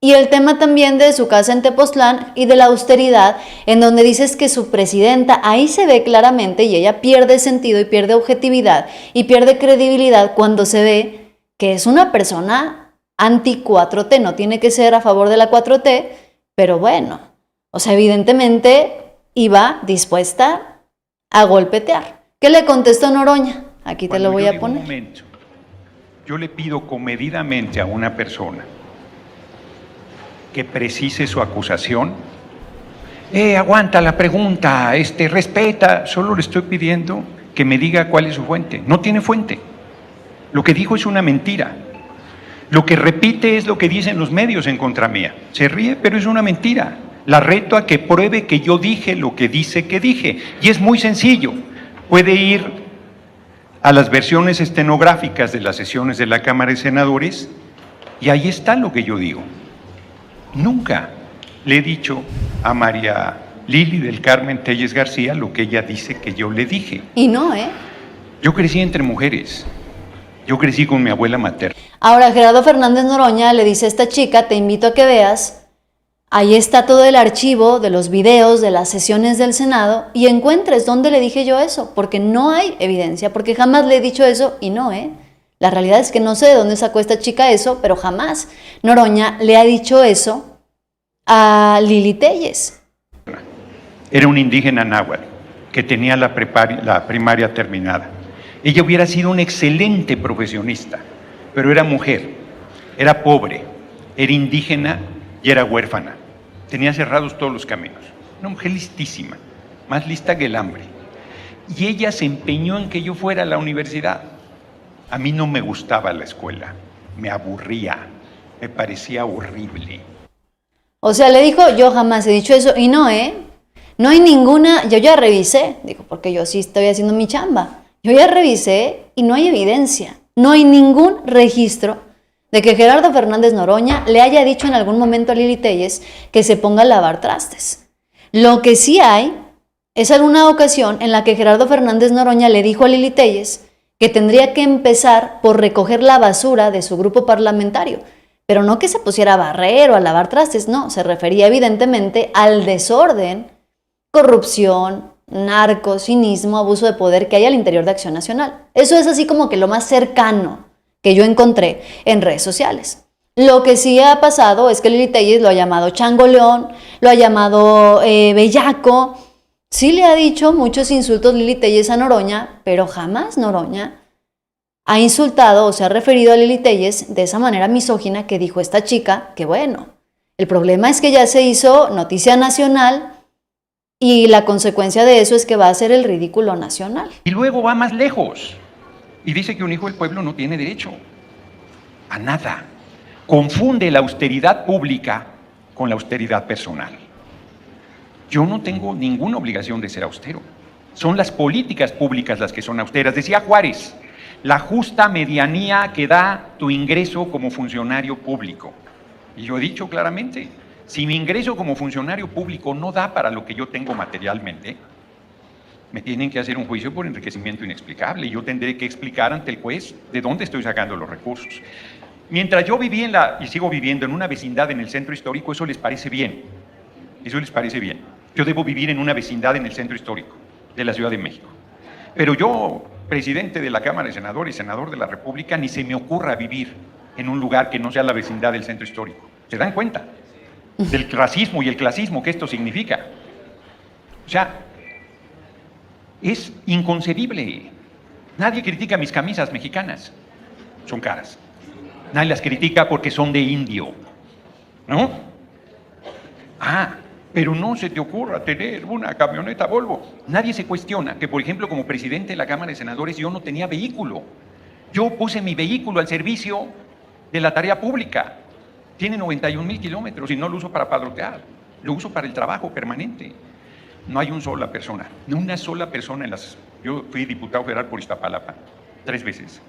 S1: Y el tema también de su casa en Tepoztlán y de la austeridad, en donde dices que su presidenta, ahí se ve claramente y ella pierde sentido y pierde objetividad y pierde credibilidad cuando se ve que es una persona anti-4T, no tiene que ser a favor de la 4T, pero bueno, o sea, evidentemente iba dispuesta a golpetear. ¿Qué le contestó Noroña? Aquí te lo voy a poner.
S9: Un momento, yo le pido comedidamente a una persona que precise su acusación. Aguanta la pregunta, respeta. Solo le estoy pidiendo que me diga cuál es su fuente. No tiene fuente. Lo que dijo es una mentira. Lo que repite es lo que dicen los medios en contra mía. Se ríe, pero es una mentira. La reto a que pruebe que yo dije lo que dice que dije. Y es muy sencillo. Puede ir a las versiones estenográficas de las sesiones de la Cámara de Senadores y ahí está lo que yo digo. Nunca le he dicho a María Lili del Carmen Téllez García lo que ella dice que yo le dije.
S1: Y no, ¿eh?
S9: Yo crecí entre mujeres. Yo crecí con mi abuela materna.
S1: Ahora Gerardo Fernández Noroña le dice a esta chica, te invito a que veas, ahí está todo el archivo de los videos de las sesiones del Senado y encuentres dónde le dije yo eso, porque no hay evidencia, porque jamás le he dicho eso y no, ¿eh? La realidad es que no sé de dónde sacó esta chica eso, pero jamás Noroña le ha dicho eso a Lili Téllez.
S9: Era un indígena náhuatl que tenía la primaria terminada. Ella hubiera sido una excelente profesionista, pero era mujer, era pobre, era indígena y era huérfana. Tenía cerrados todos los caminos. Una mujer listísima, más lista que el hambre. Y ella se empeñó en que yo fuera a la universidad. A mí no me gustaba la escuela, me aburría, me parecía horrible.
S1: O sea, le dijo, yo jamás he dicho eso, y no, no hay ninguna, yo ya revisé, digo, porque yo sí estoy haciendo mi chamba, yo ya revisé y no hay evidencia, no hay ningún registro de que Gerardo Fernández Noroña le haya dicho en algún momento a Lili Téllez que se ponga a lavar trastes. Lo que sí hay es alguna ocasión en la que Gerardo Fernández Noroña le dijo a Lili Téllez que tendría que empezar por recoger la basura de su grupo parlamentario, pero no que se pusiera a barrer o a lavar trastes, no, se refería evidentemente al desorden, corrupción, narco, cinismo, abuso de poder que hay al interior de Acción Nacional. Eso es así como que lo más cercano que yo encontré en redes sociales. Lo que sí ha pasado es que Lili Téllez lo ha llamado changoleón, lo ha llamado bellaco. Sí le ha dicho muchos insultos Lili Téllez a Noroña, pero jamás Noroña ha insultado o se ha referido a Lili Téllez de esa manera misógina que dijo esta chica, que bueno, el problema es que ya se hizo noticia nacional Y la consecuencia de eso es que va a ser el ridículo nacional.
S9: Y luego va más lejos y dice que un hijo del pueblo no tiene derecho a nada. Confunde la austeridad pública con la austeridad personal. Yo no tengo ninguna obligación de ser austero. Son las políticas públicas las que son austeras. Decía Juárez, la justa medianía que da tu ingreso como funcionario público. Y yo he dicho claramente, si mi ingreso como funcionario público no da para lo que yo tengo materialmente, me tienen que hacer un juicio por enriquecimiento inexplicable y yo tendré que explicar ante el juez de dónde estoy sacando los recursos. Mientras yo viví y sigo viviendo en una vecindad en el centro histórico, eso les parece bien. Eso les parece bien. Yo debo vivir en una vecindad en el centro histórico de la Ciudad de México. Pero yo, presidente de la Cámara de Senadores y senador de la República, ni se me ocurra vivir en un lugar que no sea la vecindad del centro histórico. ¿Se dan cuenta del racismo y el clasismo que esto significa? O sea, es inconcebible. Nadie critica mis camisas mexicanas. Son caras. Nadie las critica porque son de indio. ¿No? Pero no se te ocurra tener una camioneta Volvo. Nadie se cuestiona que, por ejemplo, como presidente de la Cámara de Senadores, yo no tenía vehículo. Yo puse mi vehículo al servicio de la tarea pública. Tiene 91,000 kilómetros y no lo uso para padrotear. Lo uso para el trabajo permanente. No hay una sola persona en las... Yo fui diputado federal por Iztapalapa 3 veces.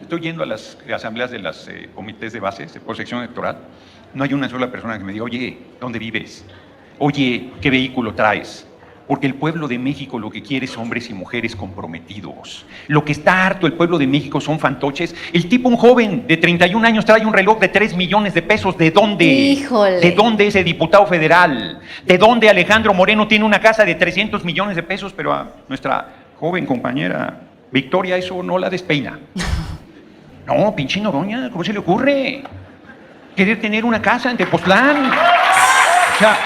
S9: Estoy yendo a las asambleas de los comités de bases, por sección electoral. No hay una sola persona que me diga, oye, ¿dónde vives? Oye, ¿qué vehículo traes? Porque el pueblo de México lo que quiere es hombres y mujeres comprometidos. Lo que está harto el pueblo de México son fantoches. El tipo, un joven de 31 años, trae un reloj de 3 millones de pesos. ¿De dónde?
S1: ¡Híjole!
S9: ¿De dónde ese diputado federal? ¿De dónde Alejandro Moreno tiene una casa de 300 millones de pesos? Pero a nuestra joven compañera Victoria eso no la despeina. No, pinche Noroña, ¿cómo se le ocurre? Querer tener una casa en Tepoztlán. O sea...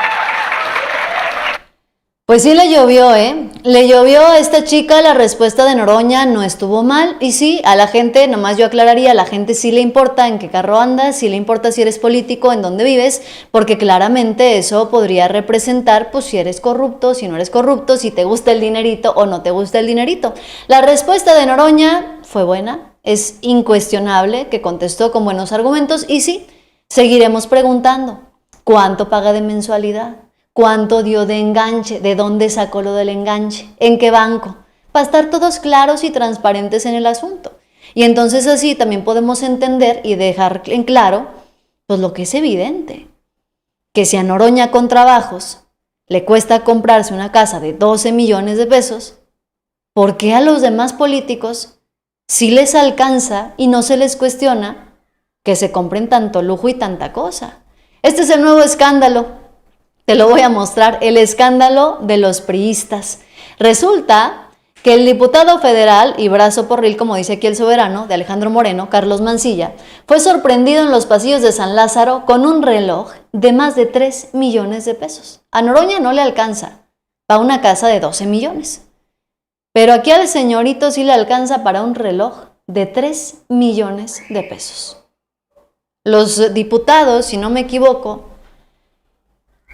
S1: Pues sí le llovió, ¿eh? Le llovió a esta chica, la respuesta de Noroña no estuvo mal. Y sí, a la gente, nomás yo aclararía, a la gente sí le importa en qué carro andas, sí le importa si eres político, en dónde vives, porque claramente eso podría representar, pues si eres corrupto, si no eres corrupto, si te gusta el dinerito o no te gusta el dinerito. La respuesta de Noroña fue buena, es incuestionable que contestó con buenos argumentos y sí, seguiremos preguntando, ¿cuánto paga de mensualidad? ¿Cuánto dio de enganche? ¿De dónde sacó lo del enganche? ¿En qué banco? Para estar todos claros y transparentes en el asunto. Y entonces así también podemos entender y dejar en claro pues lo que es evidente. Que si a Noroña con trabajos le cuesta comprarse una casa de 12 millones de pesos, ¿por qué a los demás políticos sí les alcanza y no se les cuestiona que se compren tanto lujo y tanta cosa? Este es el nuevo escándalo. Te lo voy a mostrar, el escándalo de los priistas. Resulta que el diputado federal y brazo porril, como dice aquí el soberano, de Alejandro Moreno, Carlos Mancilla, fue sorprendido en los pasillos de San Lázaro con un reloj de más de 3 millones de pesos. A Noroña no le alcanza para una casa de 12 millones. Pero aquí al señorito sí le alcanza para un reloj de 3 millones de pesos. Los diputados, si no me equivoco,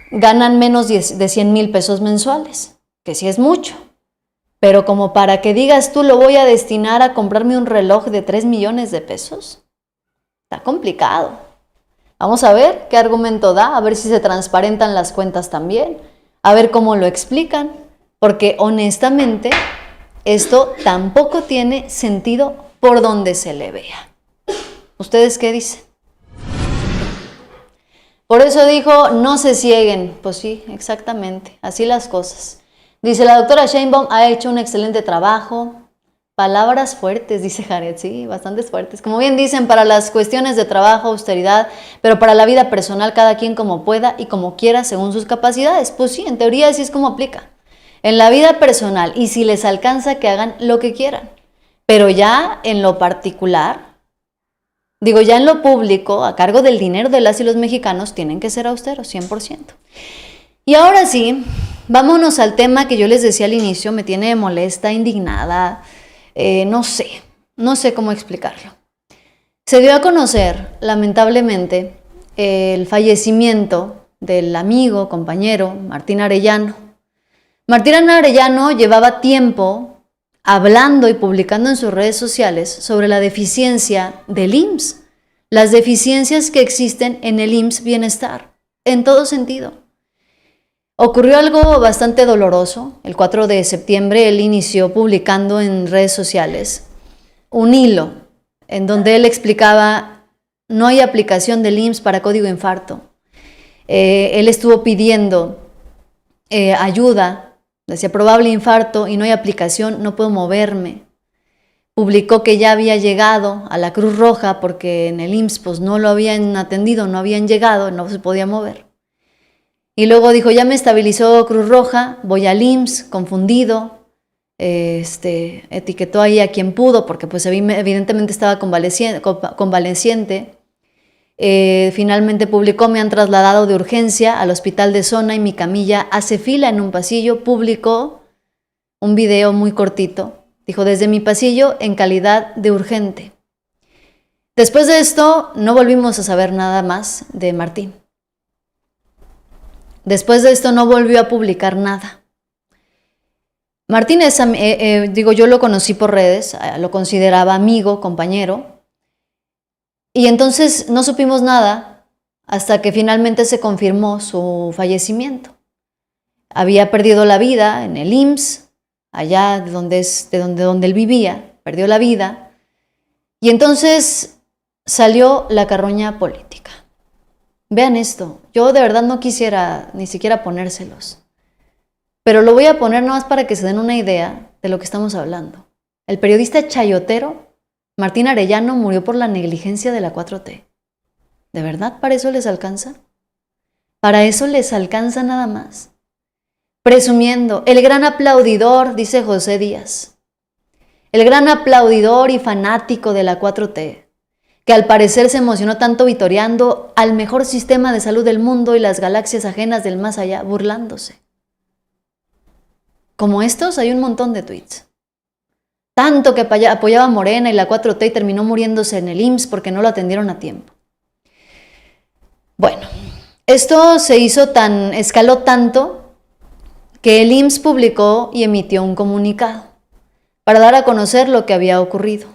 S1: ganan menos de 100,000 pesos mensuales, que sí es mucho, pero como para que digas tú lo voy a destinar a comprarme un reloj de 3 millones de pesos, está complicado. Vamos a ver qué argumento da, a ver si se transparentan las cuentas también, a ver cómo lo explican, porque honestamente esto tampoco tiene sentido por donde se le vea. ¿Ustedes qué dicen? Por eso dijo, no se cieguen. Pues sí, exactamente, así las cosas. Dice, la doctora Sheinbaum ha hecho un excelente trabajo. Palabras fuertes, dice Jared, sí, bastantes fuertes. Como bien dicen, para las cuestiones de trabajo, austeridad, pero para la vida personal, cada quien como pueda y como quiera, según sus capacidades. Pues sí, en teoría así es como aplica. En la vida personal, y si les alcanza, que hagan lo que quieran. Pero ya en lo particular... Digo, ya en lo público, a cargo del dinero de las y los mexicanos, tienen que ser austeros, 100%. Y ahora sí, vámonos al tema que yo les decía al inicio, me tiene molesta, indignada, no sé cómo explicarlo. Se dio a conocer, lamentablemente, el fallecimiento del amigo, compañero, Martín Arellano, Martín Arellano llevaba tiempo hablando y publicando en sus redes sociales sobre la deficiencia del IMSS, las deficiencias que existen en el IMSS Bienestar, en todo sentido. Ocurrió algo bastante doloroso. El 4 de septiembre él inició publicando en redes sociales un hilo en donde él explicaba: no hay aplicación del IMSS para código infarto. Él estuvo pidiendo ayuda, decía probable infarto y no hay aplicación, no puedo moverme. Publicó que ya había llegado a la Cruz Roja porque en el IMSS pues no lo habían atendido, no habían llegado, no se podía mover. Y luego dijo: ya me estabilizó Cruz Roja, voy al IMSS, confundido. Etiquetó ahí a quien pudo porque pues evidentemente estaba convaleciente. Finalmente publicó: me han trasladado de urgencia al hospital de zona y mi camilla hace fila en un pasillo. Publicó un video muy cortito. Dijo: desde mi pasillo en calidad de urgente. Después de esto no volvimos a saber nada más de Martín. Después de esto no volvió a publicar nada. Martín es, yo lo conocí por redes, lo consideraba amigo, compañero, y entonces no supimos nada hasta que finalmente se confirmó su fallecimiento. Había perdido la vida en el IMSS, allá de donde él vivía, perdió la vida, y entonces salió la carroña política. Vean esto, yo de verdad no quisiera ni siquiera ponérselos, pero lo voy a poner nomás para que se den una idea de lo que estamos hablando. El periodista chayotero Martín Arellano murió por la negligencia de la 4T. ¿De verdad para eso les alcanza? Para eso les alcanza nada más. Presumiendo, el gran aplaudidor, dice José Díaz, el gran aplaudidor y fanático de la 4T, que al parecer se emocionó tanto vitoreando al mejor sistema de salud del mundo y las galaxias ajenas del más allá, burlándose. Como estos hay un montón de tweets. Tanto que apoyaba a Morena y la 4T y terminó muriéndose en el IMSS porque no lo atendieron a tiempo. Bueno, esto escaló tanto que el IMSS publicó y emitió un comunicado para dar a conocer lo que había ocurrido.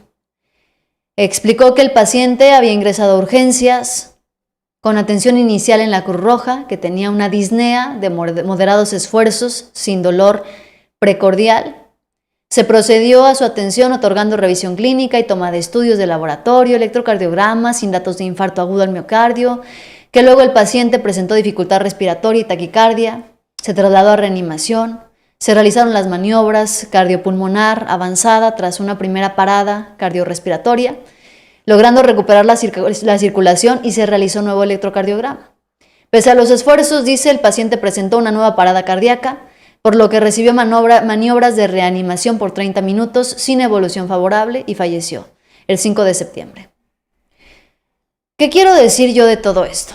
S1: Explicó que el paciente había ingresado a urgencias con atención inicial en la Cruz Roja, que tenía una disnea de moderados esfuerzos, sin dolor precordial. Se procedió a su atención otorgando revisión clínica y toma de estudios de laboratorio, electrocardiograma, sin datos de infarto agudo al miocardio, que luego el paciente presentó dificultad respiratoria y taquicardia, se trasladó a reanimación. Se realizaron las maniobras cardiopulmonar avanzada tras una primera parada cardiorrespiratoria, logrando recuperar la circulación y se realizó un nuevo electrocardiograma. Pese a los esfuerzos, dice, el paciente presentó una nueva parada cardíaca, por lo que recibió maniobras de reanimación por 30 minutos sin evolución favorable y falleció el 5 de septiembre. ¿Qué quiero decir yo de todo esto?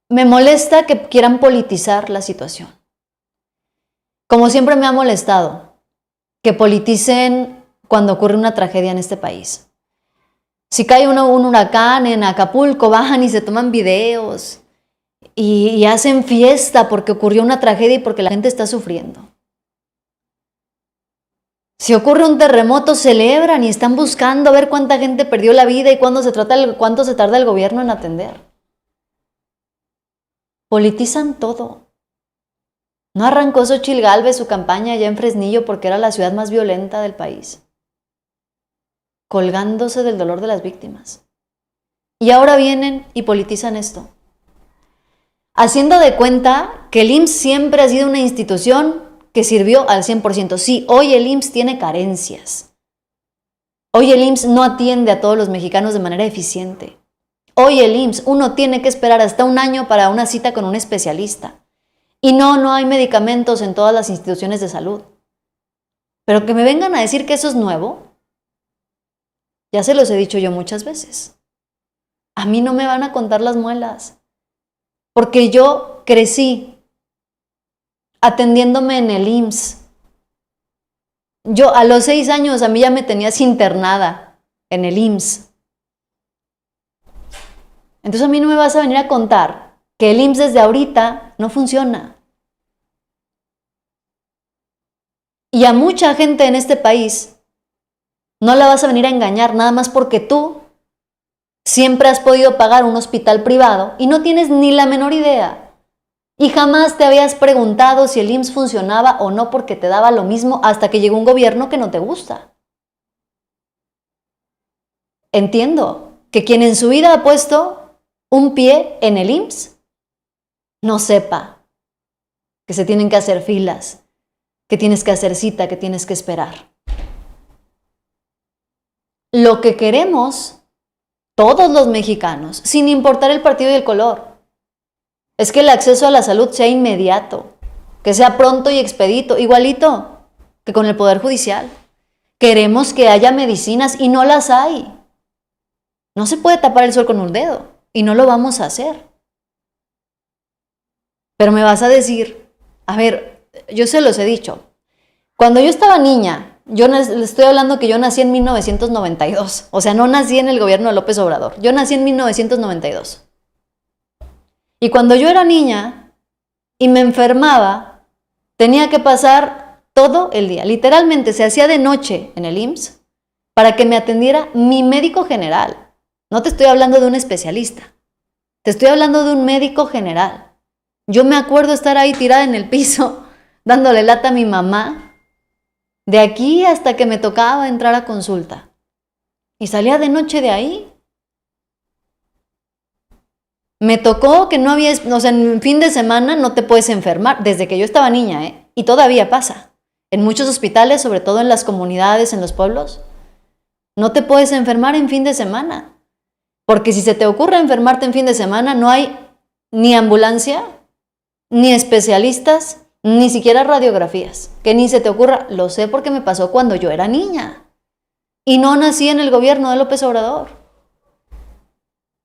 S1: Me molesta que quieran politizar la situación. Como siempre me ha molestado que politicen cuando ocurre una tragedia en este país. Si cae un huracán en Acapulco, bajan y se toman videos y hacen fiesta porque ocurrió una tragedia y porque la gente está sufriendo. Si ocurre un terremoto, celebran y están buscando a ver cuánta gente perdió la vida y cuánto se tarda el gobierno en atender. Politizan todo. ¿No arrancó Xóchitl Gálvez su campaña allá en Fresnillo porque era la ciudad más violenta del país? Colgándose del dolor de las víctimas. Y ahora vienen y politizan esto. Haciendo de cuenta que el IMSS siempre ha sido una institución que sirvió al 100%. Sí, hoy el IMSS tiene carencias. Hoy el IMSS no atiende a todos los mexicanos de manera eficiente. Hoy el IMSS, uno tiene que esperar hasta un año para una cita con un especialista. Y no hay medicamentos en todas las instituciones de salud. Pero que me vengan a decir que eso es nuevo, ya se los he dicho yo muchas veces. A mí no me van a contar las muelas, porque yo crecí atendiéndome en el IMSS. Yo a los 6 años a mí ya me tenías internada en el IMSS. Entonces a mí no me vas a venir a contar que el IMSS desde ahorita no funciona. Y a mucha gente en este país no la vas a venir a engañar nada más porque tú siempre has podido pagar un hospital privado y no tienes ni la menor idea. Y jamás te habías preguntado si el IMSS funcionaba o no porque te daba lo mismo hasta que llegó un gobierno que no te gusta. Entiendo que quien en su vida ha puesto un pie en el IMSS no sepa que se tienen que hacer filas, que tienes que hacer cita, que tienes que esperar. Lo que queremos todos los mexicanos, sin importar el partido y el color, es que el acceso a la salud sea inmediato, que sea pronto y expedito, igualito que con el Poder Judicial. Queremos que haya medicinas y no las hay. No se puede tapar el sol con un dedo y no lo vamos a hacer. Pero me vas a decir, a ver, yo se los he dicho, cuando yo estaba niña, les estoy hablando que yo nací en 1992, o sea, no nací en el gobierno de López Obrador, yo nací en 1992. Y cuando yo era niña y me enfermaba, tenía que pasar todo el día, literalmente se hacía de noche en el IMSS para que me atendiera mi médico general. No te estoy hablando de un especialista, te estoy hablando de un médico general. Yo me acuerdo estar ahí tirada en el piso, dándole lata a mi mamá, de aquí hasta que me tocaba entrar a consulta. Y salía de noche de ahí. Me tocó que no había, o sea, en fin de semana no te puedes enfermar, desde que yo estaba niña, y todavía pasa. En muchos hospitales, sobre todo en las comunidades, en los pueblos, no te puedes enfermar en fin de semana. Porque si se te ocurre enfermarte en fin de semana, no hay ni ambulancia, ni especialistas, ni siquiera radiografías. Que ni se te ocurra, lo sé porque me pasó cuando yo era niña. Y no nací en el gobierno de López Obrador.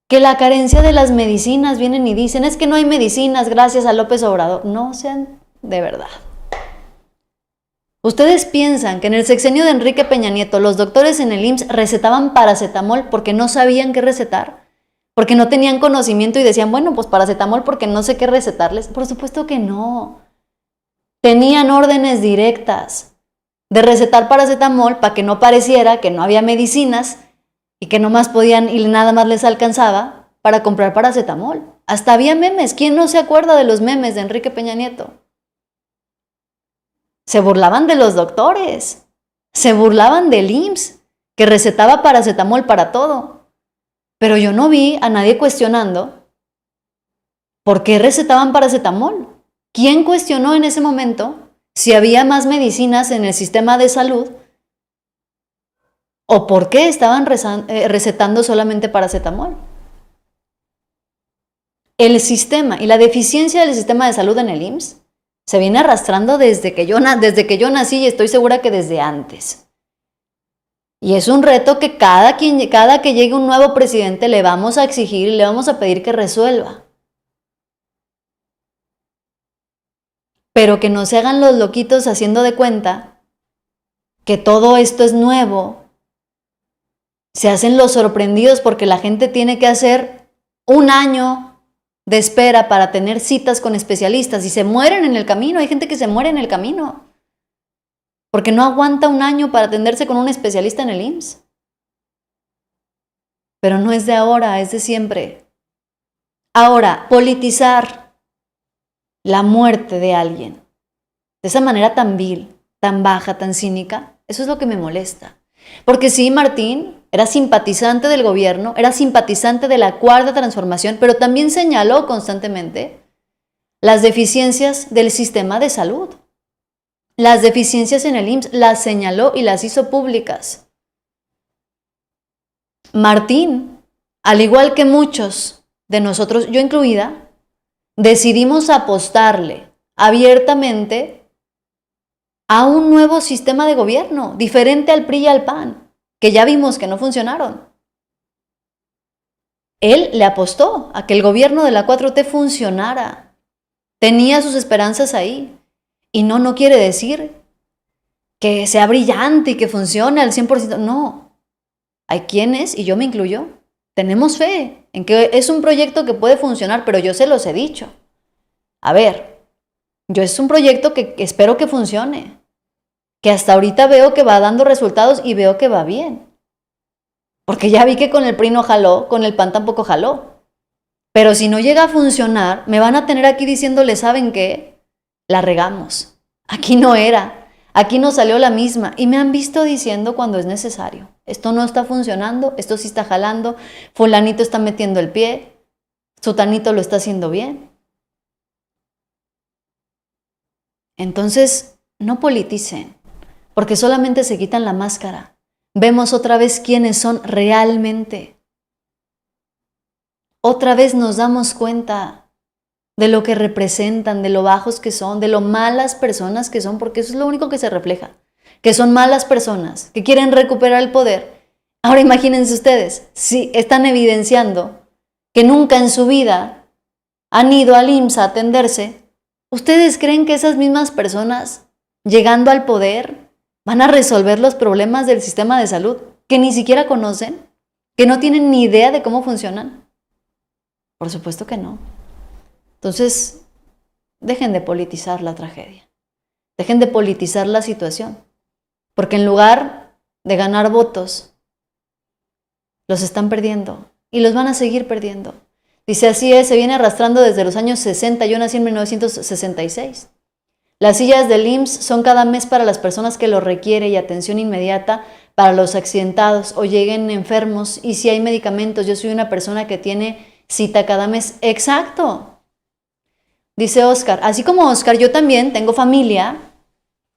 S1: Que la carencia de las medicinas, vienen y dicen, es que no hay medicinas gracias a López Obrador. No sean de verdad. ¿Ustedes piensan que en el sexenio de Enrique Peña Nieto los doctores en el IMSS recetaban paracetamol porque no sabían qué recetar? Porque no tenían conocimiento y decían, bueno, pues paracetamol porque no sé qué recetarles. Por supuesto que no. Tenían órdenes directas de recetar paracetamol para que no pareciera que no había medicinas y que nomás podían y nada más les alcanzaba para comprar paracetamol. Hasta había memes. ¿Quién no se acuerda de los memes de Enrique Peña Nieto? Se burlaban de los doctores, se burlaban del IMSS, que recetaba paracetamol para todo. Pero yo no vi a nadie cuestionando por qué recetaban paracetamol. ¿Quién cuestionó en ese momento si había más medicinas en el sistema de salud o por qué estaban recetando solamente paracetamol? El sistema y la deficiencia del sistema de salud en el IMSS se viene arrastrando desde que yo nací y estoy segura que desde antes. Y es un reto que cada que llegue un nuevo presidente le vamos a exigir y le vamos a pedir que resuelva. Pero que no se hagan los loquitos haciendo de cuenta que todo esto es nuevo. Se hacen los sorprendidos porque la gente tiene que hacer un año de espera para tener citas con especialistas y se mueren en el camino. Hay gente que se muere en el camino porque no aguanta un año para atenderse con un especialista en el IMSS. Pero no es de ahora, es de siempre. Ahora, politizar la muerte de alguien de esa manera tan vil, tan baja, tan cínica, eso es lo que me molesta. Porque sí, Martín era simpatizante del gobierno, era simpatizante de la Cuarta Transformación, pero también señaló constantemente las deficiencias del sistema de salud. Las deficiencias en el IMSS las señaló y las hizo públicas. Martín, al igual que muchos de nosotros, yo incluida, decidimos apostarle abiertamente a un nuevo sistema de gobierno, diferente al PRI y al PAN, que ya vimos que no funcionaron. Él le apostó a que el gobierno de la 4T funcionara. Tenía sus esperanzas ahí. Y no quiere decir que sea brillante y que funcione al 100%. No. Hay quienes, y yo me incluyo, tenemos fe en que es un proyecto que puede funcionar, pero yo se los he dicho. A ver, es un proyecto que espero que funcione. que hasta ahorita veo que va dando resultados y veo que va bien. Porque ya vi que con el PRI no jaló, con el PAN tampoco jaló. Pero si no llega a funcionar, me van a tener aquí diciéndole, ¿saben qué? La regamos. Aquí no era. Aquí no salió la misma. Y me han visto diciendo cuando es necesario. Esto no está funcionando, esto sí está jalando, fulanito está metiendo el pie, sutanito lo está haciendo bien. Entonces, no politicen, porque solamente se quitan la máscara. Vemos otra vez quiénes son realmente. Otra vez nos damos cuenta de lo que representan, de lo bajos que son, de lo malas personas que son, porque eso es lo único que se refleja, que son malas personas, que quieren recuperar el poder. Ahora imagínense ustedes, si están evidenciando que nunca en su vida han ido al IMSS a atenderse, ¿ustedes creen que esas mismas personas, llegando al poder, van a resolver los problemas del sistema de salud que ni siquiera conocen, que no tienen ni idea de cómo funcionan? Por supuesto que no. Entonces, dejen de politizar la tragedia. Dejen de politizar la situación. Porque en lugar de ganar votos, los están perdiendo y los van a seguir perdiendo. Dice, así es, se viene arrastrando desde los años 60. Yo nací en 1966. Las sillas del IMSS son cada mes para las personas que lo requieren y atención inmediata para los accidentados o lleguen enfermos. Y si hay medicamentos, yo soy una persona que tiene cita cada mes. Exacto. Dice Oscar, así como Oscar, yo también tengo familia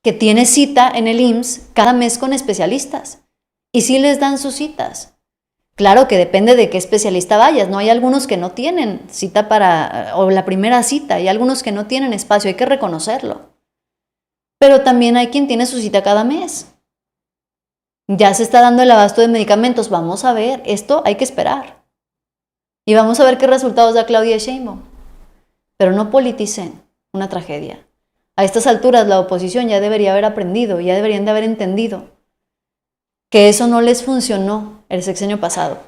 S1: que tiene cita en el IMSS cada mes con especialistas. Y sí les dan sus citas. Claro que depende de qué especialista vayas, ¿no? Hay algunos que no tienen cita o la primera cita, y algunos que no tienen espacio, hay que reconocerlo. Pero también hay quien tiene su cita cada mes. Ya se está dando el abasto de medicamentos, vamos a ver, esto hay que esperar. Y vamos a ver qué resultados da Claudia Sheinbaum. Pero no politicen una tragedia. A estas alturas la oposición ya debería haber aprendido, ya deberían de haber entendido que eso no les funcionó el sexenio pasado.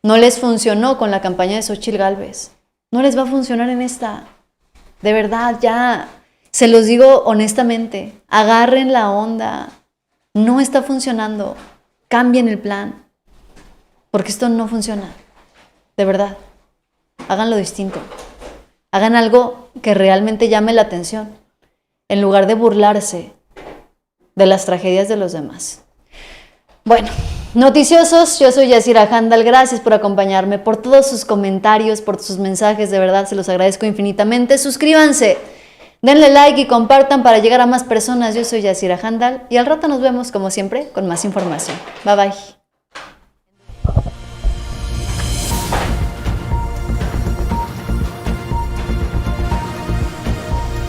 S1: No les funcionó con la campaña de Xóchitl Gálvez. No les va a funcionar en esta. De verdad, ya se los digo honestamente, agarren la onda. No está funcionando. Cambien el plan. Porque esto no funciona. De verdad. Háganlo distinto. Hagan algo que realmente llame la atención, en lugar de burlarse de las tragedias de los demás. Bueno, noticiosos, yo soy Yasira Handal, gracias por acompañarme, por todos sus comentarios, por sus mensajes, de verdad se los agradezco infinitamente. Suscríbanse, denle like y compartan para llegar a más personas. Yo soy Yasira Handal y al rato nos vemos como siempre con más información. Bye bye.